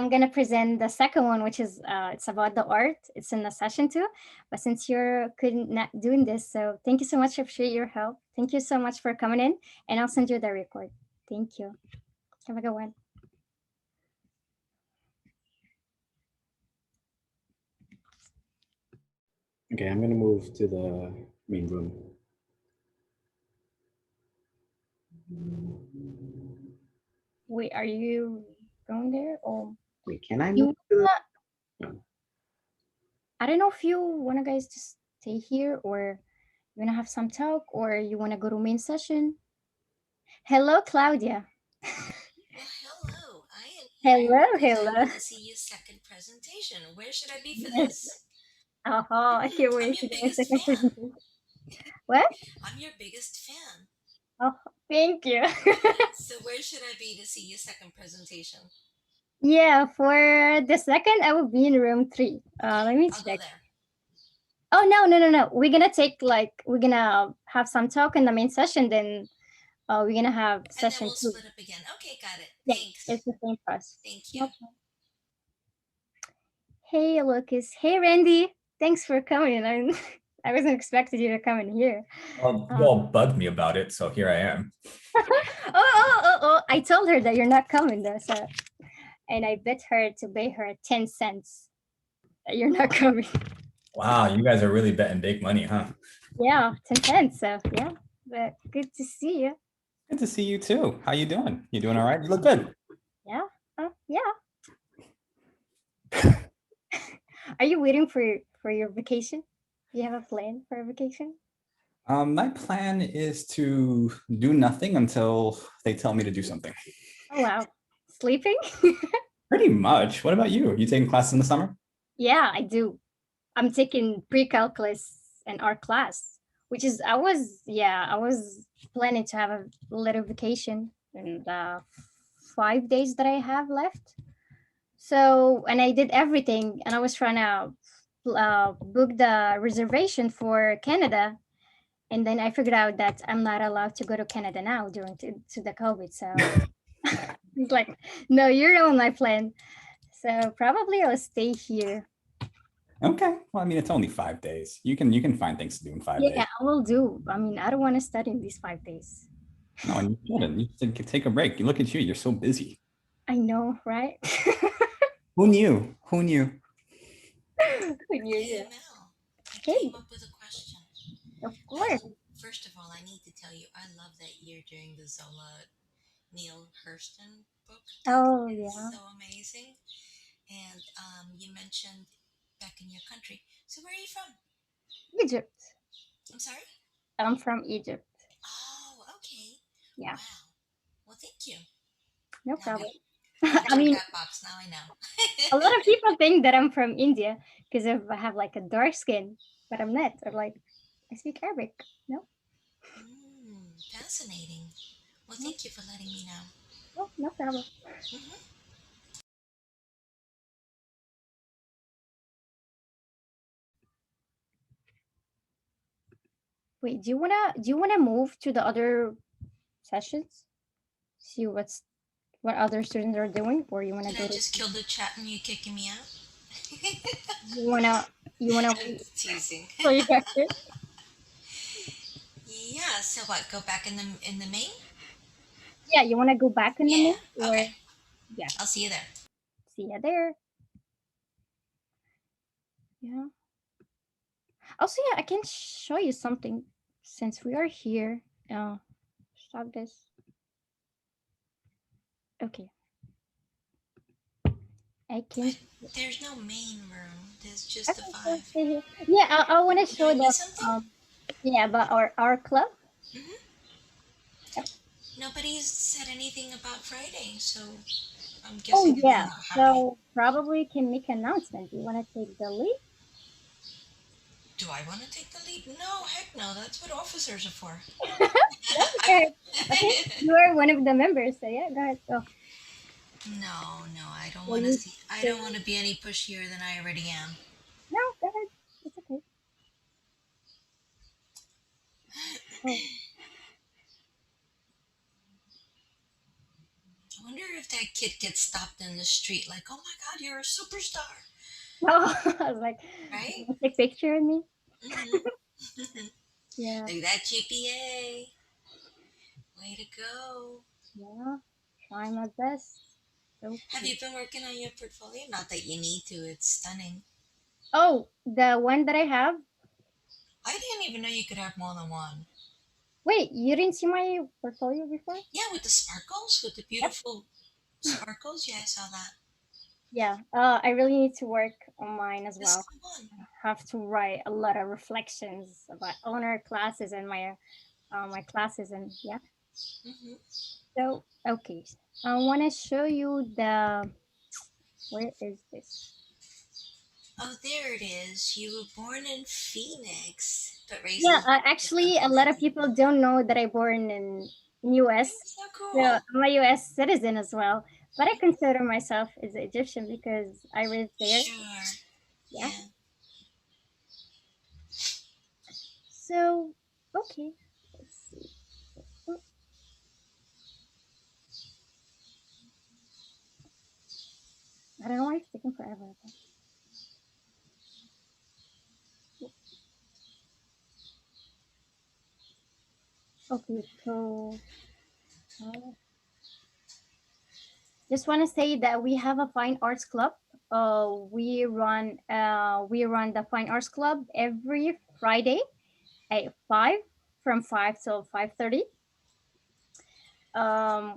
gonna present the second one, which is it's about the art. It's in the session 2, but since you're not doing this, so thank you so much. I appreciate your help. Thank you so much for coming in, and I'll send you the record. Thank you. Have a good one. Okay, I'm gonna move to the main room. Wait, are you going there, or wait? Can I move? No. I don't know if you want to guys just stay here, or you want to have some talk, or you want to go to main session. Hello, Claudia. Well, hello. Hello. I want to see your second presentation. Where should I be for this? I can't wait to get my second presentation. What? I'm your biggest fan. Oh, thank you. So where should I be to see your second presentation? Yeah, for the second, I will be in room 3. Let me check. Oh, no. We're gonna have some talk in the main session. Then we're gonna have And then session we'll 2. split up again. Okay, got it. Yeah, Thanks. it's the same process. Thank you. Hey, Lucas. Hey, Randy. Thanks for coming. I wasn't expecting you to come in here. Well, you all bugged me about it, so here I am. Oh, I told her that you're not coming though, so, and I bet her to pay her 10 cents that you're not coming. Wow, you guys are really betting big money, huh? Yeah, 10 cents, so yeah, but good to see you. Good to see you too. How you doing? You doing all right? You look good. Yeah, yeah. Are you waiting for your vacation? Do you have a plan for a vacation? My plan is to do nothing until they tell me to do something. Oh, wow. Sleeping? Pretty much. What about you? You taking classes in the summer? Yeah, I do. I'm taking pre-calculus and art class, which is, I was planning to have a little vacation in the 5 days that I have left. So, and I did everything, and I was trying to book the reservation for Canada. And then I figured out that I'm not allowed to go to Canada now during to the COVID. So it's like, no, you're on my plan. So probably I'll stay here. Okay. Well, I mean, it's only 5 days. You can find things to do in 5 days. Yeah, I will do. I mean, I don't want to study in these 5 days. No, and you shouldn't. You should take a break. You look at you. You're so busy. I know, right? Who knew? Who knew? Who knew? Hey, Mel, I came up with a question. Of course. First of all, I need to tell you, I love that you're doing the Zola Neil Hurston book. Oh, It's yeah. so amazing. And you mentioned back in your country. So where are you from? Egypt. I'm sorry? I'm from Egypt. Oh, okay. Yeah. Wow. Well, thank you. No problem. I mean, that box. Now I know. A lot of people think that I'm from India because I have like a dark skin, but I'm not. I'm like, I speak Arabic. No? Fascinating. Well, thank you for letting me know. Oh, no problem. Mhm. Wait, do you wanna move to the other sessions? See what other students are doing, or you wanna Did go I to just kill the chat and you kicking me out? you wanna I'm teasing. so you got it? Yeah. So what? Go back in the main? Yeah, you wanna go back in the Yeah. mood? Or Okay. yeah. I'll see you there. See ya there. Yeah. Also, yeah, I can show you something since we are here. Stop this. Okay. I can. There's no main room. There's just the Okay, 5. stay here. Yeah, I want to show I them. miss something? Yeah, about our club. Nobody's said anything about Friday, so I'm Oh guessing yeah. it's not happening. So probably can make an announcement. You want to take the lead? Do I want to take the lead? No, heck no. That's what officers are for. Okay. Okay. You are one of the members, so yeah, go ahead. Go. No, I don't Will want to you see. I don't want to be any pushier than I already am. No, go ahead. It's okay. Oh. I wonder if that kid gets stopped in the street, like, "Oh my God, you're a superstar!" Oh, I was like, Right? you wanna take a picture of me? Mhm. Yeah. Look at that GPA. Way to go. Yeah. Try my best. Okay. Have you been working on your portfolio? Not that you need to. It's stunning. Oh, the one that I have. I didn't even know you could have more than one. Wait, you didn't see my portfolio before? Yeah, with the sparkles, with the beautiful sparkles. Yeah, I saw that. Yeah. I really need to work on mine as This well. one. I have to write a lot of reflections about honor classes and my classes, and yeah. Mhm. So okay, I want to show you the. Where is this? Oh, there it is. You were born in Phoenix, but raised Yeah, in. actually, a lot of people don't know that I born in US. So So cool. I'm a US citizen as well, but I consider myself as Egyptian because I lived there. Sure. Yeah. Yeah. So okay, let's see. why it's taking forever? Okay, so just want to say that we have a fine arts club. We run the fine arts club every Friday at 5, from 5 till 5:30.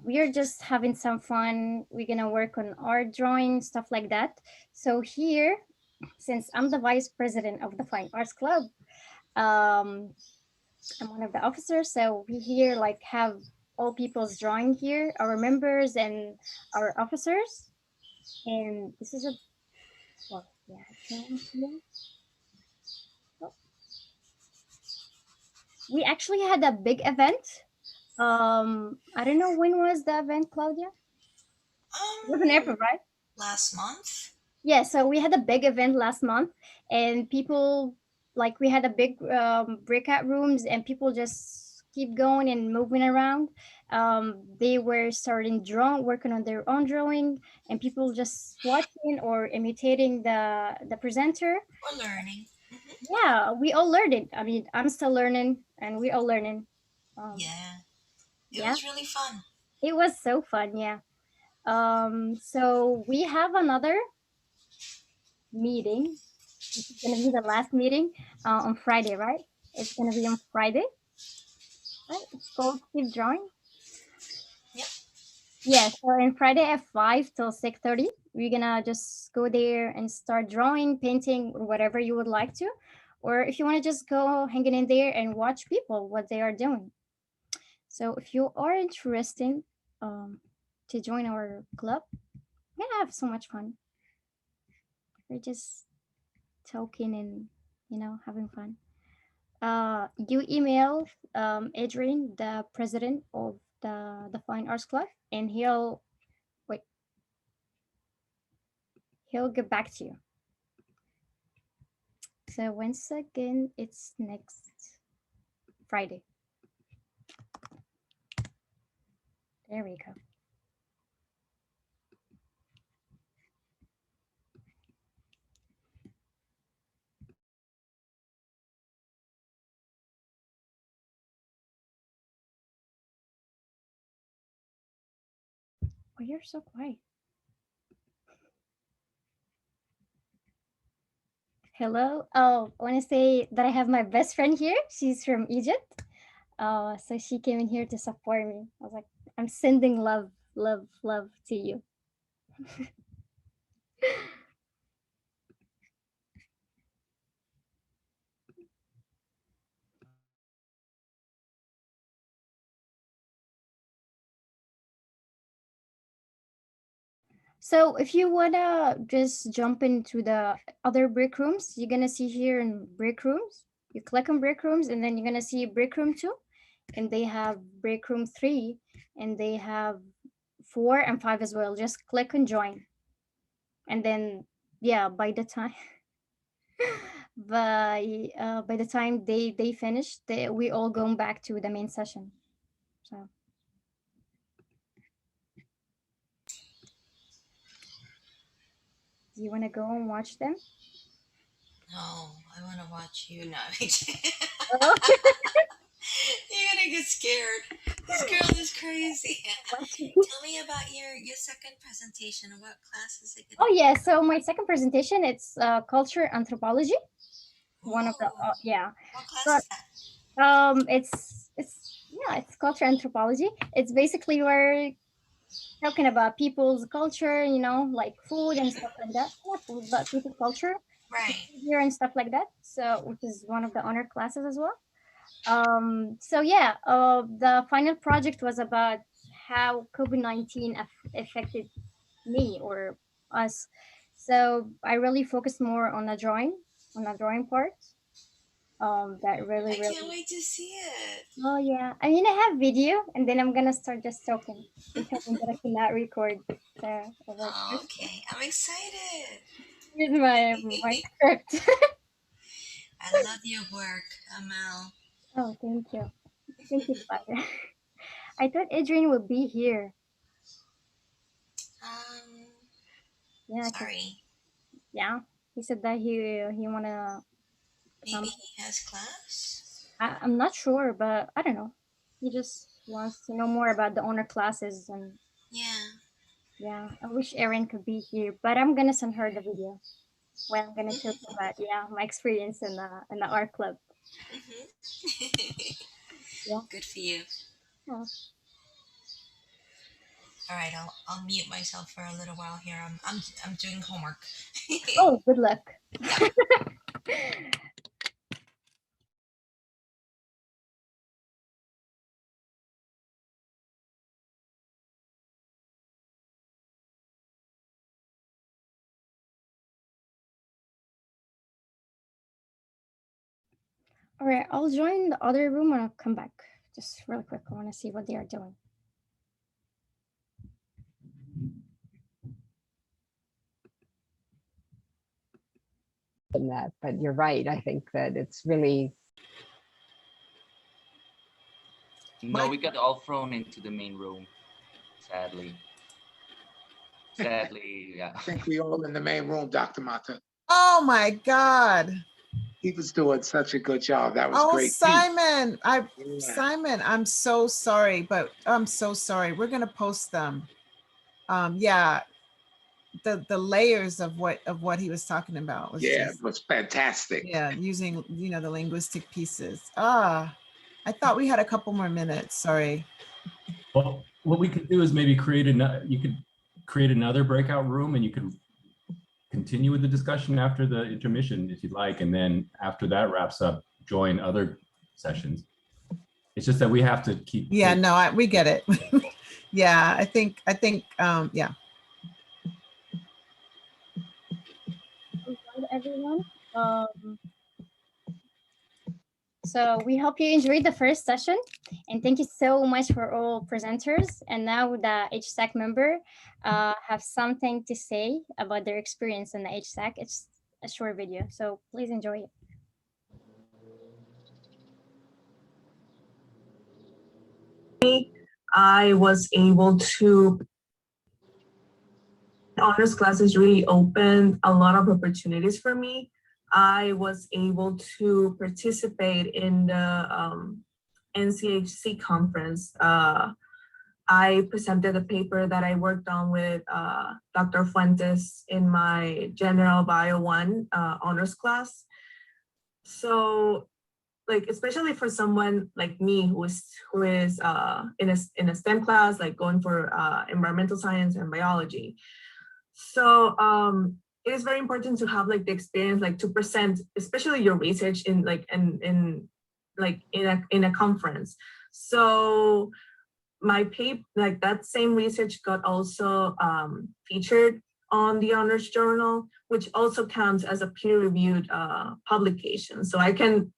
We are just having some fun. We're gonna work on art, drawing, stuff like that. So here, since I'm the vice president of the fine arts club, I'm one of the officers. So we here like have all people's drawing here, our members and our officers. And this is a, well, yeah, drawing here. Oh. We actually had a big event. I don't know, when was the event, Claudia? It was in April, right? Last month. Yeah, so we had a big event last month, and people, like, we had a big breakout rooms, and people just keep going and moving around. They were starting working on their own drawing, and people just watching or imitating the presenter. Or learning. Yeah, we all learned it. I mean, I'm still learning, and we all learning. Yeah, it yeah, was really fun. it was so fun. Yeah. So we have another meeting. This is gonna be the last meeting on Friday, right? It's gonna be on Friday, right? It's called Keep Drawing. Yep. Yeah. So on Friday at 5 till 6:30, we're gonna just go there and start drawing, painting, or whatever you would like to, or if you want to just go hanging in there and watch people what they are doing. So if you are interested to join our club, we're gonna have so much fun. We're just talking and having fun. You email Adrian, the president of the Fine Arts Club, and he'll get back to you. So once again, it's next Friday. There we go. Oh, you're so quiet. Hello. Oh, I want to say that I have my best friend here. She's from Egypt. So she came in here to support me. I was like, I'm sending love, love, love to you. So if you wanna just jump into the other break rooms, you're gonna see here in break rooms, you click on break rooms, and then you're gonna see break room 2, and they have break room 3, and they have 4 and 5 as well. Just click and join. And then, yeah, by the time by the time they finish, we all going back to the main session. So do you want to go and watch them? No, I want to watch you now. Oh. You're gonna get scared. This girl is crazy. Tell me about your second presentation. What class is it gonna Oh yeah, so my second presentation, it's culture anthropology. One of the yeah. What class is that? It's culture anthropology. It's basically we're talking about people's culture, like food and stuff like that. Not food, but people's culture, Right. behavior and stuff like that. So, which is one of the honor classes as well. So yeah, the final project was about how COVID-19 affected me or us. So I really focused more on the drawing part. That really, I can't wait to see it. Oh yeah, I mean, I have video, and then I'm gonna start just talking. They told me that I cannot record. So I was like, Okay, I'm excited. here's my script. I love your work, Amal. Oh, thank you. Thank you, Father. I thought Adrian would be here. Yeah. Sorry. Yeah. He said that he wanna. Maybe he has class. I'm not sure, but I don't know. He just wants to know more about the honor classes and. Yeah. I wish Erin could be here, but I'm gonna send her the video when I'm gonna talk about my experience in the art club. Yeah. Good for you. Yeah. All right, I'll mute myself for a little while here. I'm doing homework. Oh, good luck. All right, I'll join the other room and I'll come back just really quick. I want to see what they are doing. In that, but you're right. I think that it's really. No, we got all thrown into the main room, sadly. Sadly, yeah. I think we all in the main room, Dr. Mata. Oh my God. He was doing such a good job. That was great. Simon, Simon, I'm so sorry, but I'm so sorry. We're gonna post them. Yeah, the layers of what he was talking about was it was fantastic. Yeah, using the linguistic pieces. I thought we had a couple more minutes. Sorry. Well, what we could do is maybe you could create another breakout room and you could continue with the discussion after the intermission if you'd like, and then after that wraps up, join other sessions. It's just that we have to keep. Yeah, no, we get it. Yeah, I think yeah. Everyone. So we hope you enjoyed the first session, and thank you so much for all presenters. And now the HSAC member have something to say about their experience in the HSAC. It's a short video, so please enjoy it. I was able to, honors classes really opened a lot of opportunities for me. I was able to participate in the NCHC conference. I presented a paper that I worked on with Dr. Fuentes in my General Bio 1 honors class. So, like, especially for someone like me who is in a STEM class, like going for environmental science and biology. So it is very important to have like the experience, like to present, especially your research in a conference. So my paper, like that same research got also featured on the honors journal, which also counts as a peer-reviewed publication. So I can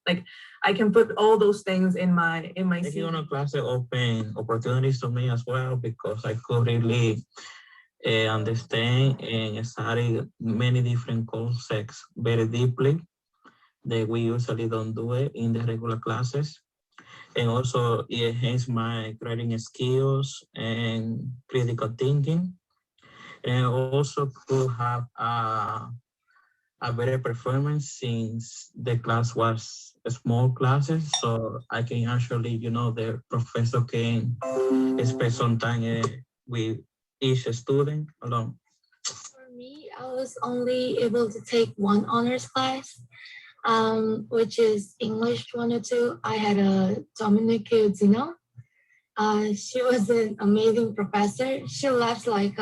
put all those things in my The honor class open opportunities to me as well, because I could really understand and study many different concepts very deeply that we usually don't do it in the regular classes. And also it enhanced my grading skills and critical thinking. And also could have a better performance since the class was small classes. So I can actually, the professor can spend some time with each student alone. For me, I was only able to take one honors class, which is English 102. I had a Dominica Zino. She was an amazing professor. She left like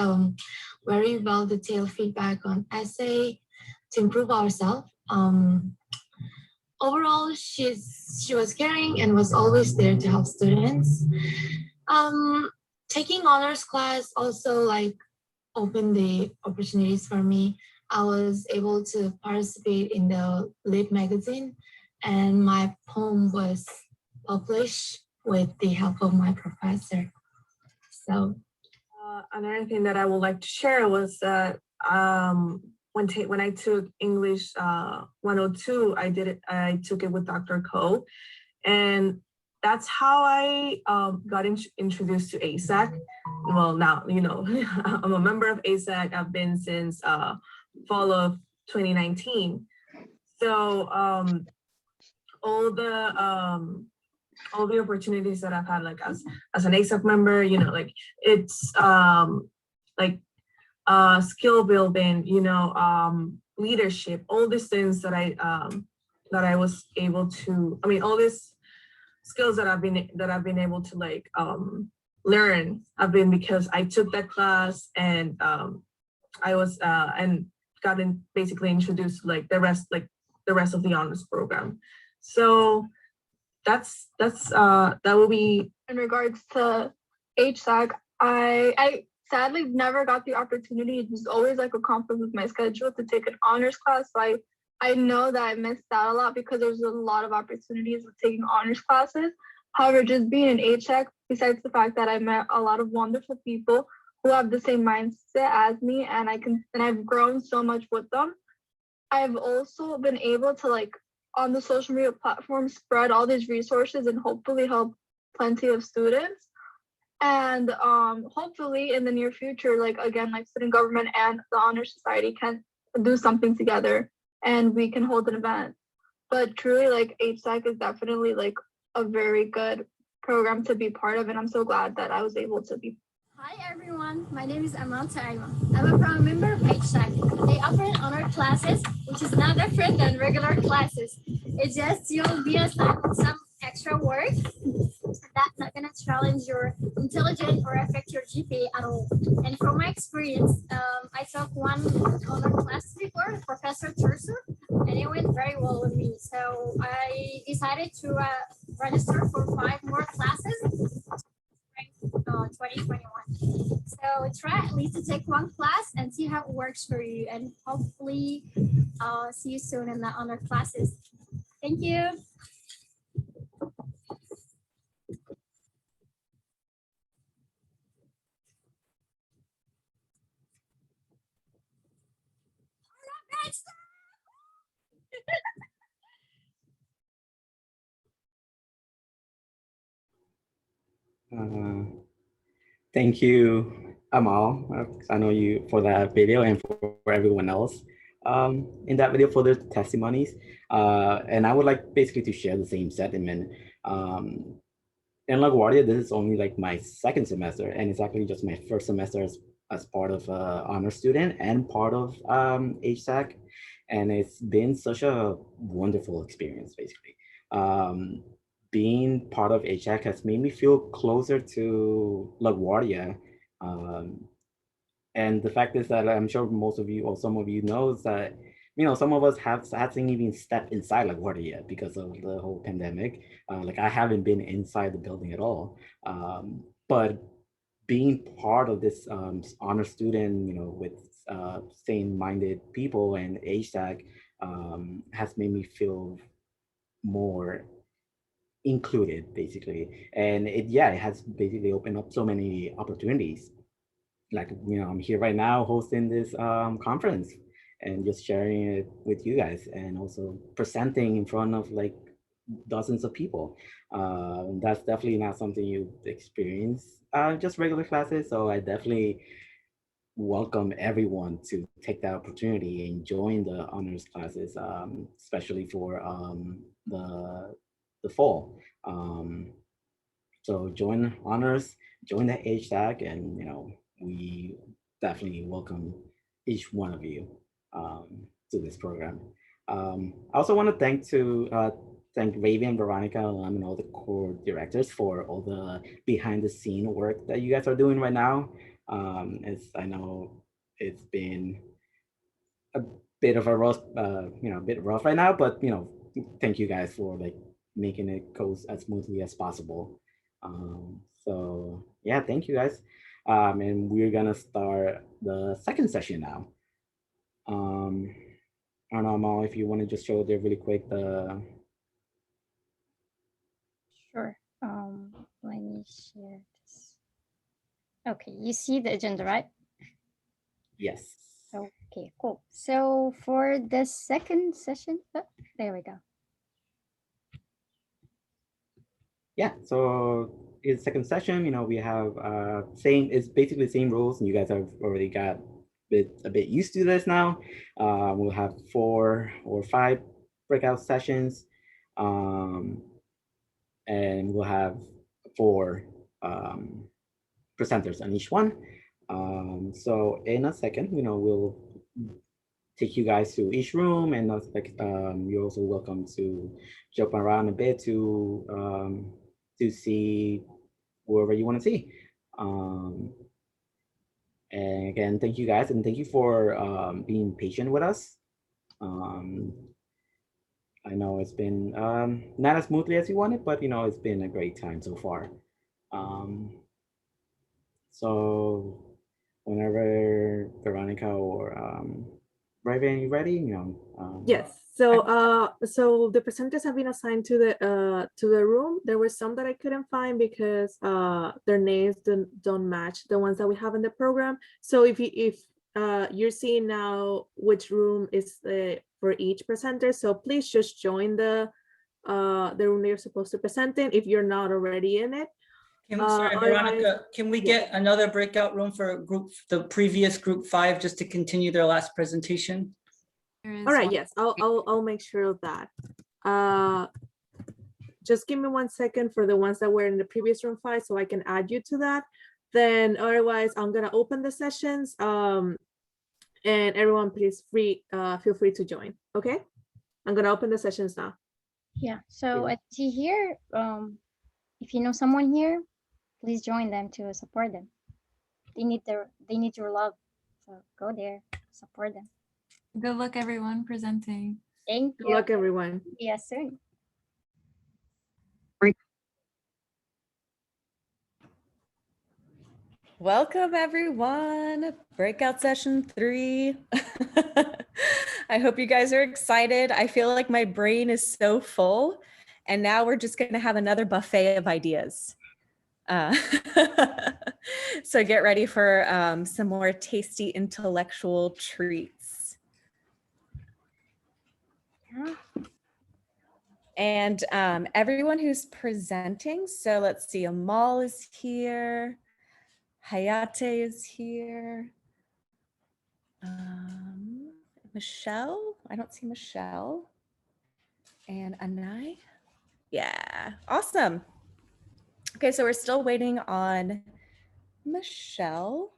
very well detailed feedback on essay to improve ourselves. Overall, she was caring and was always there to help students. Taking honors class also like opened the opportunities for me. I was able to participate in the Lit magazine, and my poem was published with the help of my professor. So another thing that I would like to share was that when I took English 102, I took it with Dr. Ko, and that's how I got introduced to HSAC, well, now, you know, I'm a member of HSAC. I've been since fall of 2019. So all the opportunities that I've had, like as an HSAC member, you know, like it's like skill building, you know, leadership, all these things that I was able to, I mean, all these skills that I've been able to like learn have been because I took that class and I was and gotten basically introduced to like the rest of the honors program. So that's that will be in regards to HSAC. I sadly never got the opportunity. It was always like a conflict with my schedule to take an honors class. So I know that I missed out a lot because there's a lot of opportunities with taking honors classes. However, just being in HSAC, besides the fact that I met a lot of wonderful people who have the same mindset as me, and I've grown so much with them. I've also been able to, like, on the social media platform, spread all these resources and hopefully help plenty of students. And hopefully in the near future, like, again, like student government and the Honor Society can do something together and we can hold an event. But truly, like, HSAC is definitely like a very good program to be part of, and I'm so glad that I was able to be. Hi everyone, my name is Amal Toemiah. I'm a proud member of HSAC. They offer honor classes, which is not different than regular classes. It's just you'll be assigned some extra work that's not gonna challenge your intelligence or affect your GPA at all. And from my experience, I took one honor class before, Professor Tursu, and it went very well with me. So I decided to register for 5 more classes. 2021. So try at least to take one class and see how it works for you, and hopefully see you soon in the honor classes. Thank you. Thank you, Amal. I know you for that video and for everyone else in that video for their testimonies. And I would like basically to share the same sentiment. In LaGuardia, this is only like my 2nd semester, and it's actually just my 1st semester as part of honor student and part of HSAC. And it's been such a wonderful experience, basically. Being part of HSAC has made me feel closer to LaGuardia. And the fact is that I'm sure most of you or some of you knows that, you know, some of us hasn't even stepped inside LaGuardia yet because of the whole pandemic. Like I haven't been inside the building at all. But being part of this honor student, you know, with same-minded people and HSAC has made me feel more included, basically. And it has basically opened up so many opportunities. Like, you know, I'm here right now hosting this conference and just sharing it with you guys, and also presenting in front of like dozens of people. That's definitely not something you experience just regular classes. So I definitely welcome everyone to take that opportunity and join the honors classes, especially for the fall. So join honors, join the HSAC, and, you know, we definitely welcome each one of you to this program. I also want to thank Raven, Veronica, and all the core directors for all the behind the scene work that you guys are doing right now. As I know it's been a bit of a rough, bit rough right now, but, you know, thank you guys for like making it go as smoothly as possible. So yeah, thank you guys. And we're gonna start the 2nd session now. I don't know, Amal, if you want to just show there really quick the. Sure. Let me share this. Okay, you see the agenda, right? Yes. Okay, cool. So for the 2nd session, there we go. Yeah, so is second session. We have it's basically the same rules, and you guys have already got a bit used to this now. We'll have 4 or 5 breakout sessions, and we'll have 4 presenters on each one. So in a second, we'll take you guys to each room, and you're also welcome to jump around a bit to see whoever you want to see. And again, thank you guys, and thank you for being patient with us. I know it's been not as smoothly as you wanted, but it's been a great time so far. So whenever Veronica or Raven, you ready? Yes. So so the presenters have been assigned to the room. There were some that I couldn't find because their names don't match the ones that we have in the program. So if you're seeing now which room is for each presenter, so please just join the room that you're supposed to present in if you're not already in it. Sorry, Veronica, can we get another breakout room for the previous group 5 just to continue their last presentation? All right, yes, I'll make sure of that. Just give me 1 second for the ones that were in the previous room 5 so I can add you to that. Then otherwise, I'm gonna open the sessions, and everyone please feel free to join, okay? I'm gonna open the sessions now. Yeah, so I see here, if you know someone here, please join them to support them. They need your love, so go there, support them. Good luck, everyone presenting. Thank you. Good luck, everyone. Yes, sir. Welcome, everyone. Breakout session 3. I hope you guys are excited. I feel like my brain is so full, and now we're just going to have another buffet of ideas. So get ready for some more tasty intellectual treats. And everyone who's presenting, so let's see, Amal is here. Hayate is here. Michelle, I don't see Michelle. And Anai. Yeah, awesome. Okay, so we're still waiting on Michelle.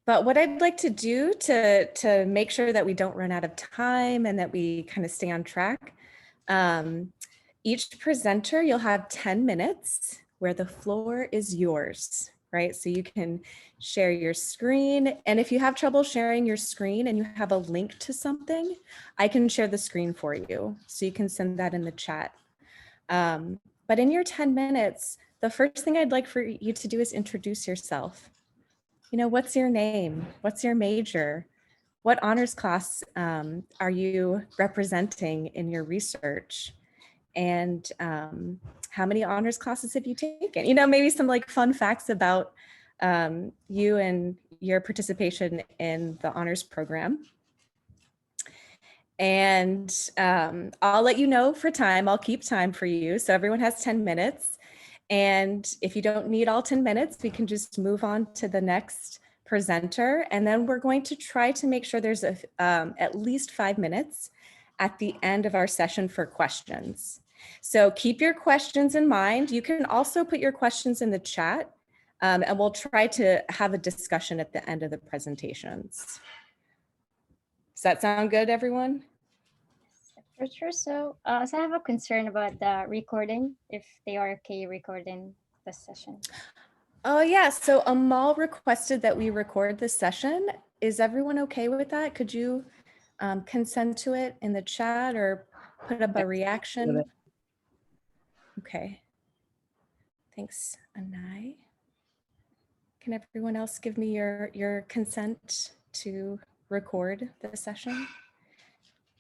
But what I'd like to do to make sure that we don't run out of time and that we kind of stay on track, each presenter, you'll have 10 minutes where the floor is yours, right? So you can share your screen. And if you have trouble sharing your screen and you have a link to something, I can share the screen for you. So you can send that in the chat. But in your 10 minutes, the first thing I'd like for you to do is introduce yourself. What's your name? What's your major? What honors class are you representing in your research? And how many honors classes have you taken? Maybe some fun facts about you and your participation in the honors program. And I'll let you know for time. I'll keep time for you. So everyone has 10 minutes. And if you don't need all 10 minutes, we can just move on to the next presenter. And then we're going to try to make sure there's at least 5 minutes at the end of our session for questions. So keep your questions in mind. You can also put your questions in the chat, and we'll try to have a discussion at the end of the presentations. Does that sound good, everyone? For sure. So I have a concern about the recording, if they are okay recording the session. Oh yeah, so Amal requested that we record this session. Is everyone okay with that? Could you consent to it in the chat or put up a reaction? Okay. Thanks, Anai. Can everyone else give me your consent to record the session?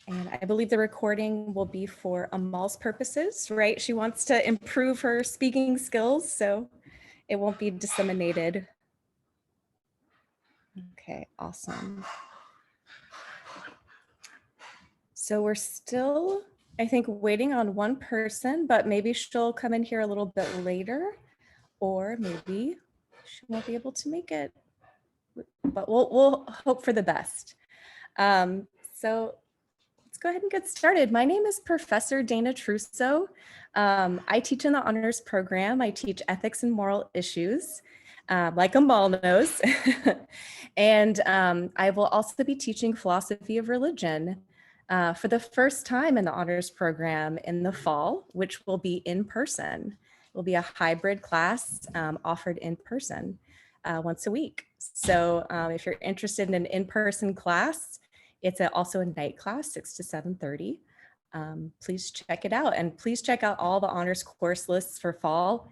And I believe the recording will be for Amal's purposes, right? She wants to improve her speaking skills, so it won't be disseminated. Okay, awesome. So we're still I think, waiting on one person, but maybe she'll come in here a little bit later, or maybe she won't be able to make it. But we'll hope for the best. So let's go ahead and get started. My name is Professor Dana Trusso. I teach in the honors program. I teach ethics and moral issues, like Amal knows. And I will also be teaching philosophy of religion for the first time in the honors program in the fall, which will be in person. It will be a hybrid class offered in person once a week. So if you're interested in an in-person class, it's also a night class, 6 to 7:30. Please check it out, and please check out all the honors course lists for fall.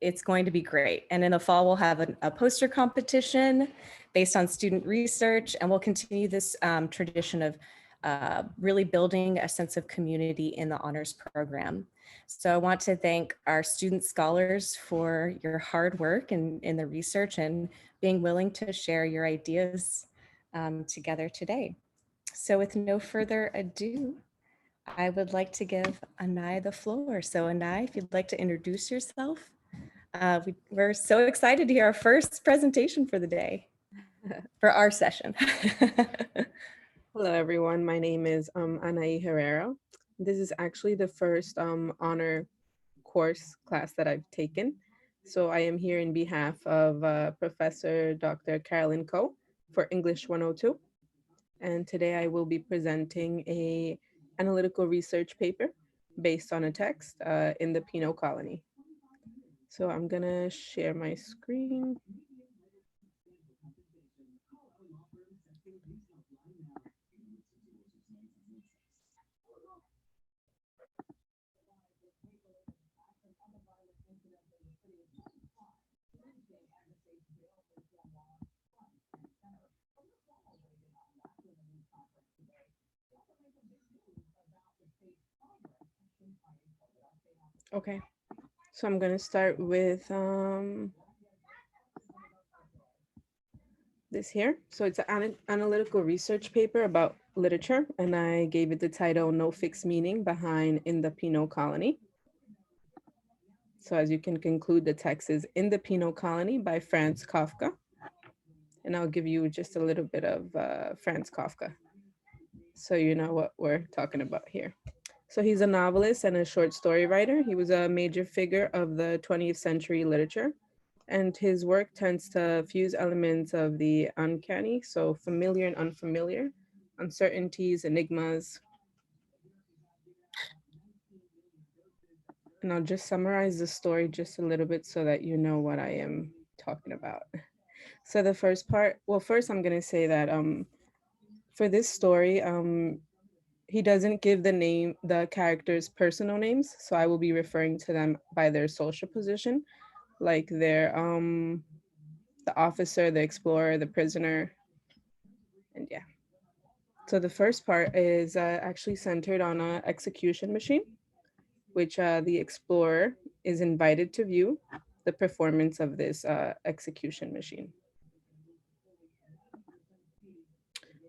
It's going to be great. And in the fall, we'll have a poster competition based on student research, and we'll continue this tradition of really building a sense of community in the honors program. So I want to thank our student scholars for your hard work in the research and being willing to share your ideas together today. So with no further ado, I would like to give Anai the floor. So Anai, if you'd like to introduce yourself. We're so excited to hear our first presentation for the day, for our session. Hello, everyone. My name is Anai Herrera. This is actually the first honor course class that I've taken. So I am here in behalf of Professor Dr. Carolyn Coe for English 102. And today I will be presenting an analytical research paper based on a text in the Penal Colony. So I'm gonna share my screen. Okay, so I'm gonna start with this here. So it's an analytical research paper about literature, and I gave it the title No Fixed Meaning Behind In the Penal Colony. So as you can conclude, the text is In the Penal Colony by Franz Kafka. And I'll give you just a little bit of Franz Kafka, so you know what we're talking about here. So he's a novelist and a short story writer. He was a major figure of the 20th century literature, and his work tends to fuse elements of the uncanny, so familiar and unfamiliar, uncertainties, enigmas. And I'll just summarize the story just a little bit so that you know what I am talking about. So the first part, well, first I'm gonna say that for this story, he doesn't give the characters' personal names, so I will be referring to them by their social position, like their the officer, the explorer, the prisoner, and yeah. So the first part is actually centered on an execution machine, which the explorer is invited to view the performance of this execution machine.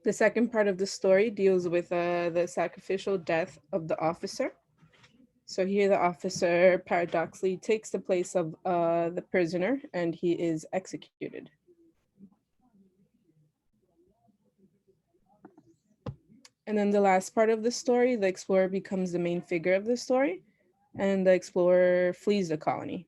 The second part of the story deals with the sacrificial death of the officer. So here the officer paradoxically takes the place of the prisoner, and he is executed. And then the last part of the story, the explorer becomes the main figure of the story, and the explorer flees the colony.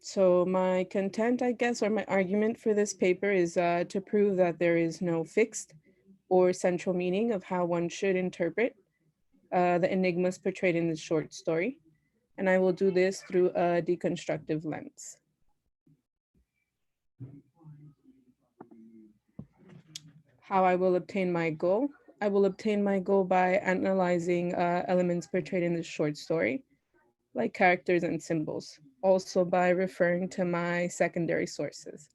So my content, I guess, or my argument for this paper is to prove that there is no fixed or central meaning of how one should interpret the enigmas portrayed in the short story. And I will do this through a deconstructive lens. How I will obtain my goal? I will obtain my goal by analyzing elements portrayed in the short story, like characters and symbols, also by referring to my secondary sources.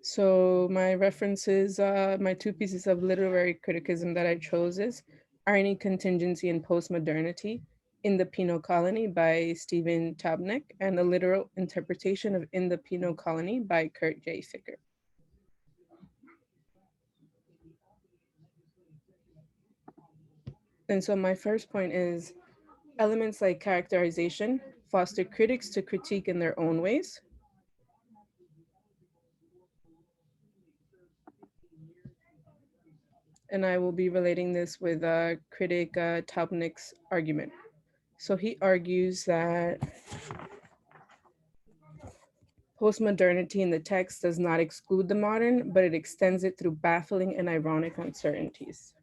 So my references, my two pieces of literary criticism that I chose is Irony, Contingency, and Postmodernity In the Penal Colony by Stephen Tabnick, and A Literal Interpretation of In the Penal Colony by Kurt J. Ficker. And so my first point is elements like characterization foster critics to critique in their own ways. And I will be relating this with critic Tabnick's argument. So he argues that postmodernity in the text does not exclude the modern, but it extends it through baffling and ironic uncertainties.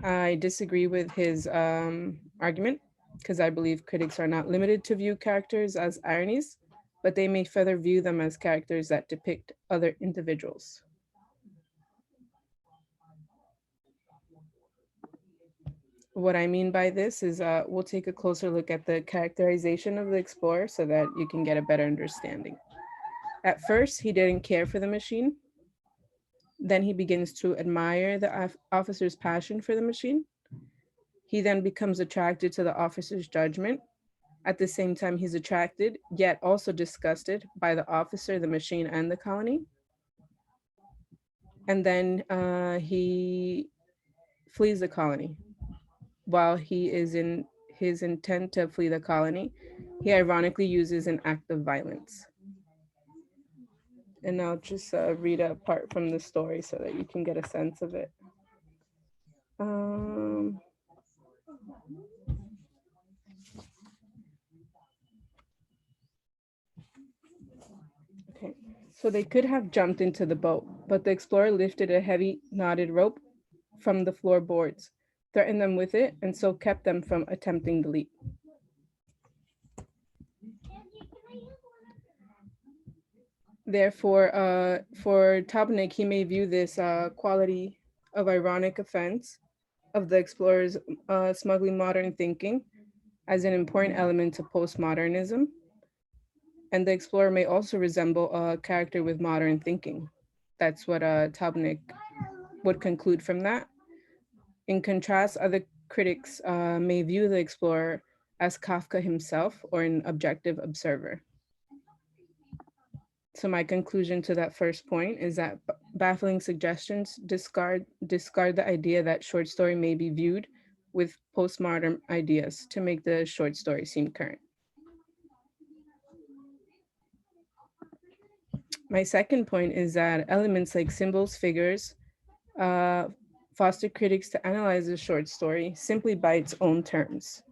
I disagree with his argument because I believe critics are not limited to view characters as ironies, but they may further view them as characters that depict other individuals. What I mean by this is we'll take a closer look at the characterization of the explorer so that you can get a better understanding. At first, he didn't care for the machine. Then he begins to admire the officer's passion for the machine. He then becomes attracted to the officer's judgment. At the same time, he's attracted, yet also disgusted by the officer, the machine, and the colony. And then he flees the colony. While he is in his intent to flee the colony, he ironically uses an act of violence. And I'll just read a part from the story so that you can get a sense of it. Okay, so they could have jumped into the boat, but the explorer lifted a heavy knotted rope from the floorboards, threatened them with it, and so kept them from attempting the leap. Therefore, for Tabnick, he may view this quality of ironic offense of the explorer's smugly modern thinking as an important element to postmodernism. And the explorer may also resemble a character with modern thinking. That's what Tabnick would conclude from that. In contrast, other critics may view the explorer as Kafka himself or an objective observer. So my conclusion to that first point is that baffling suggestions discard the idea that short story may be viewed with postmodern ideas to make the short story seem current. My second point is that elements like symbols, figures, foster critics to analyze the short story simply by its own terms.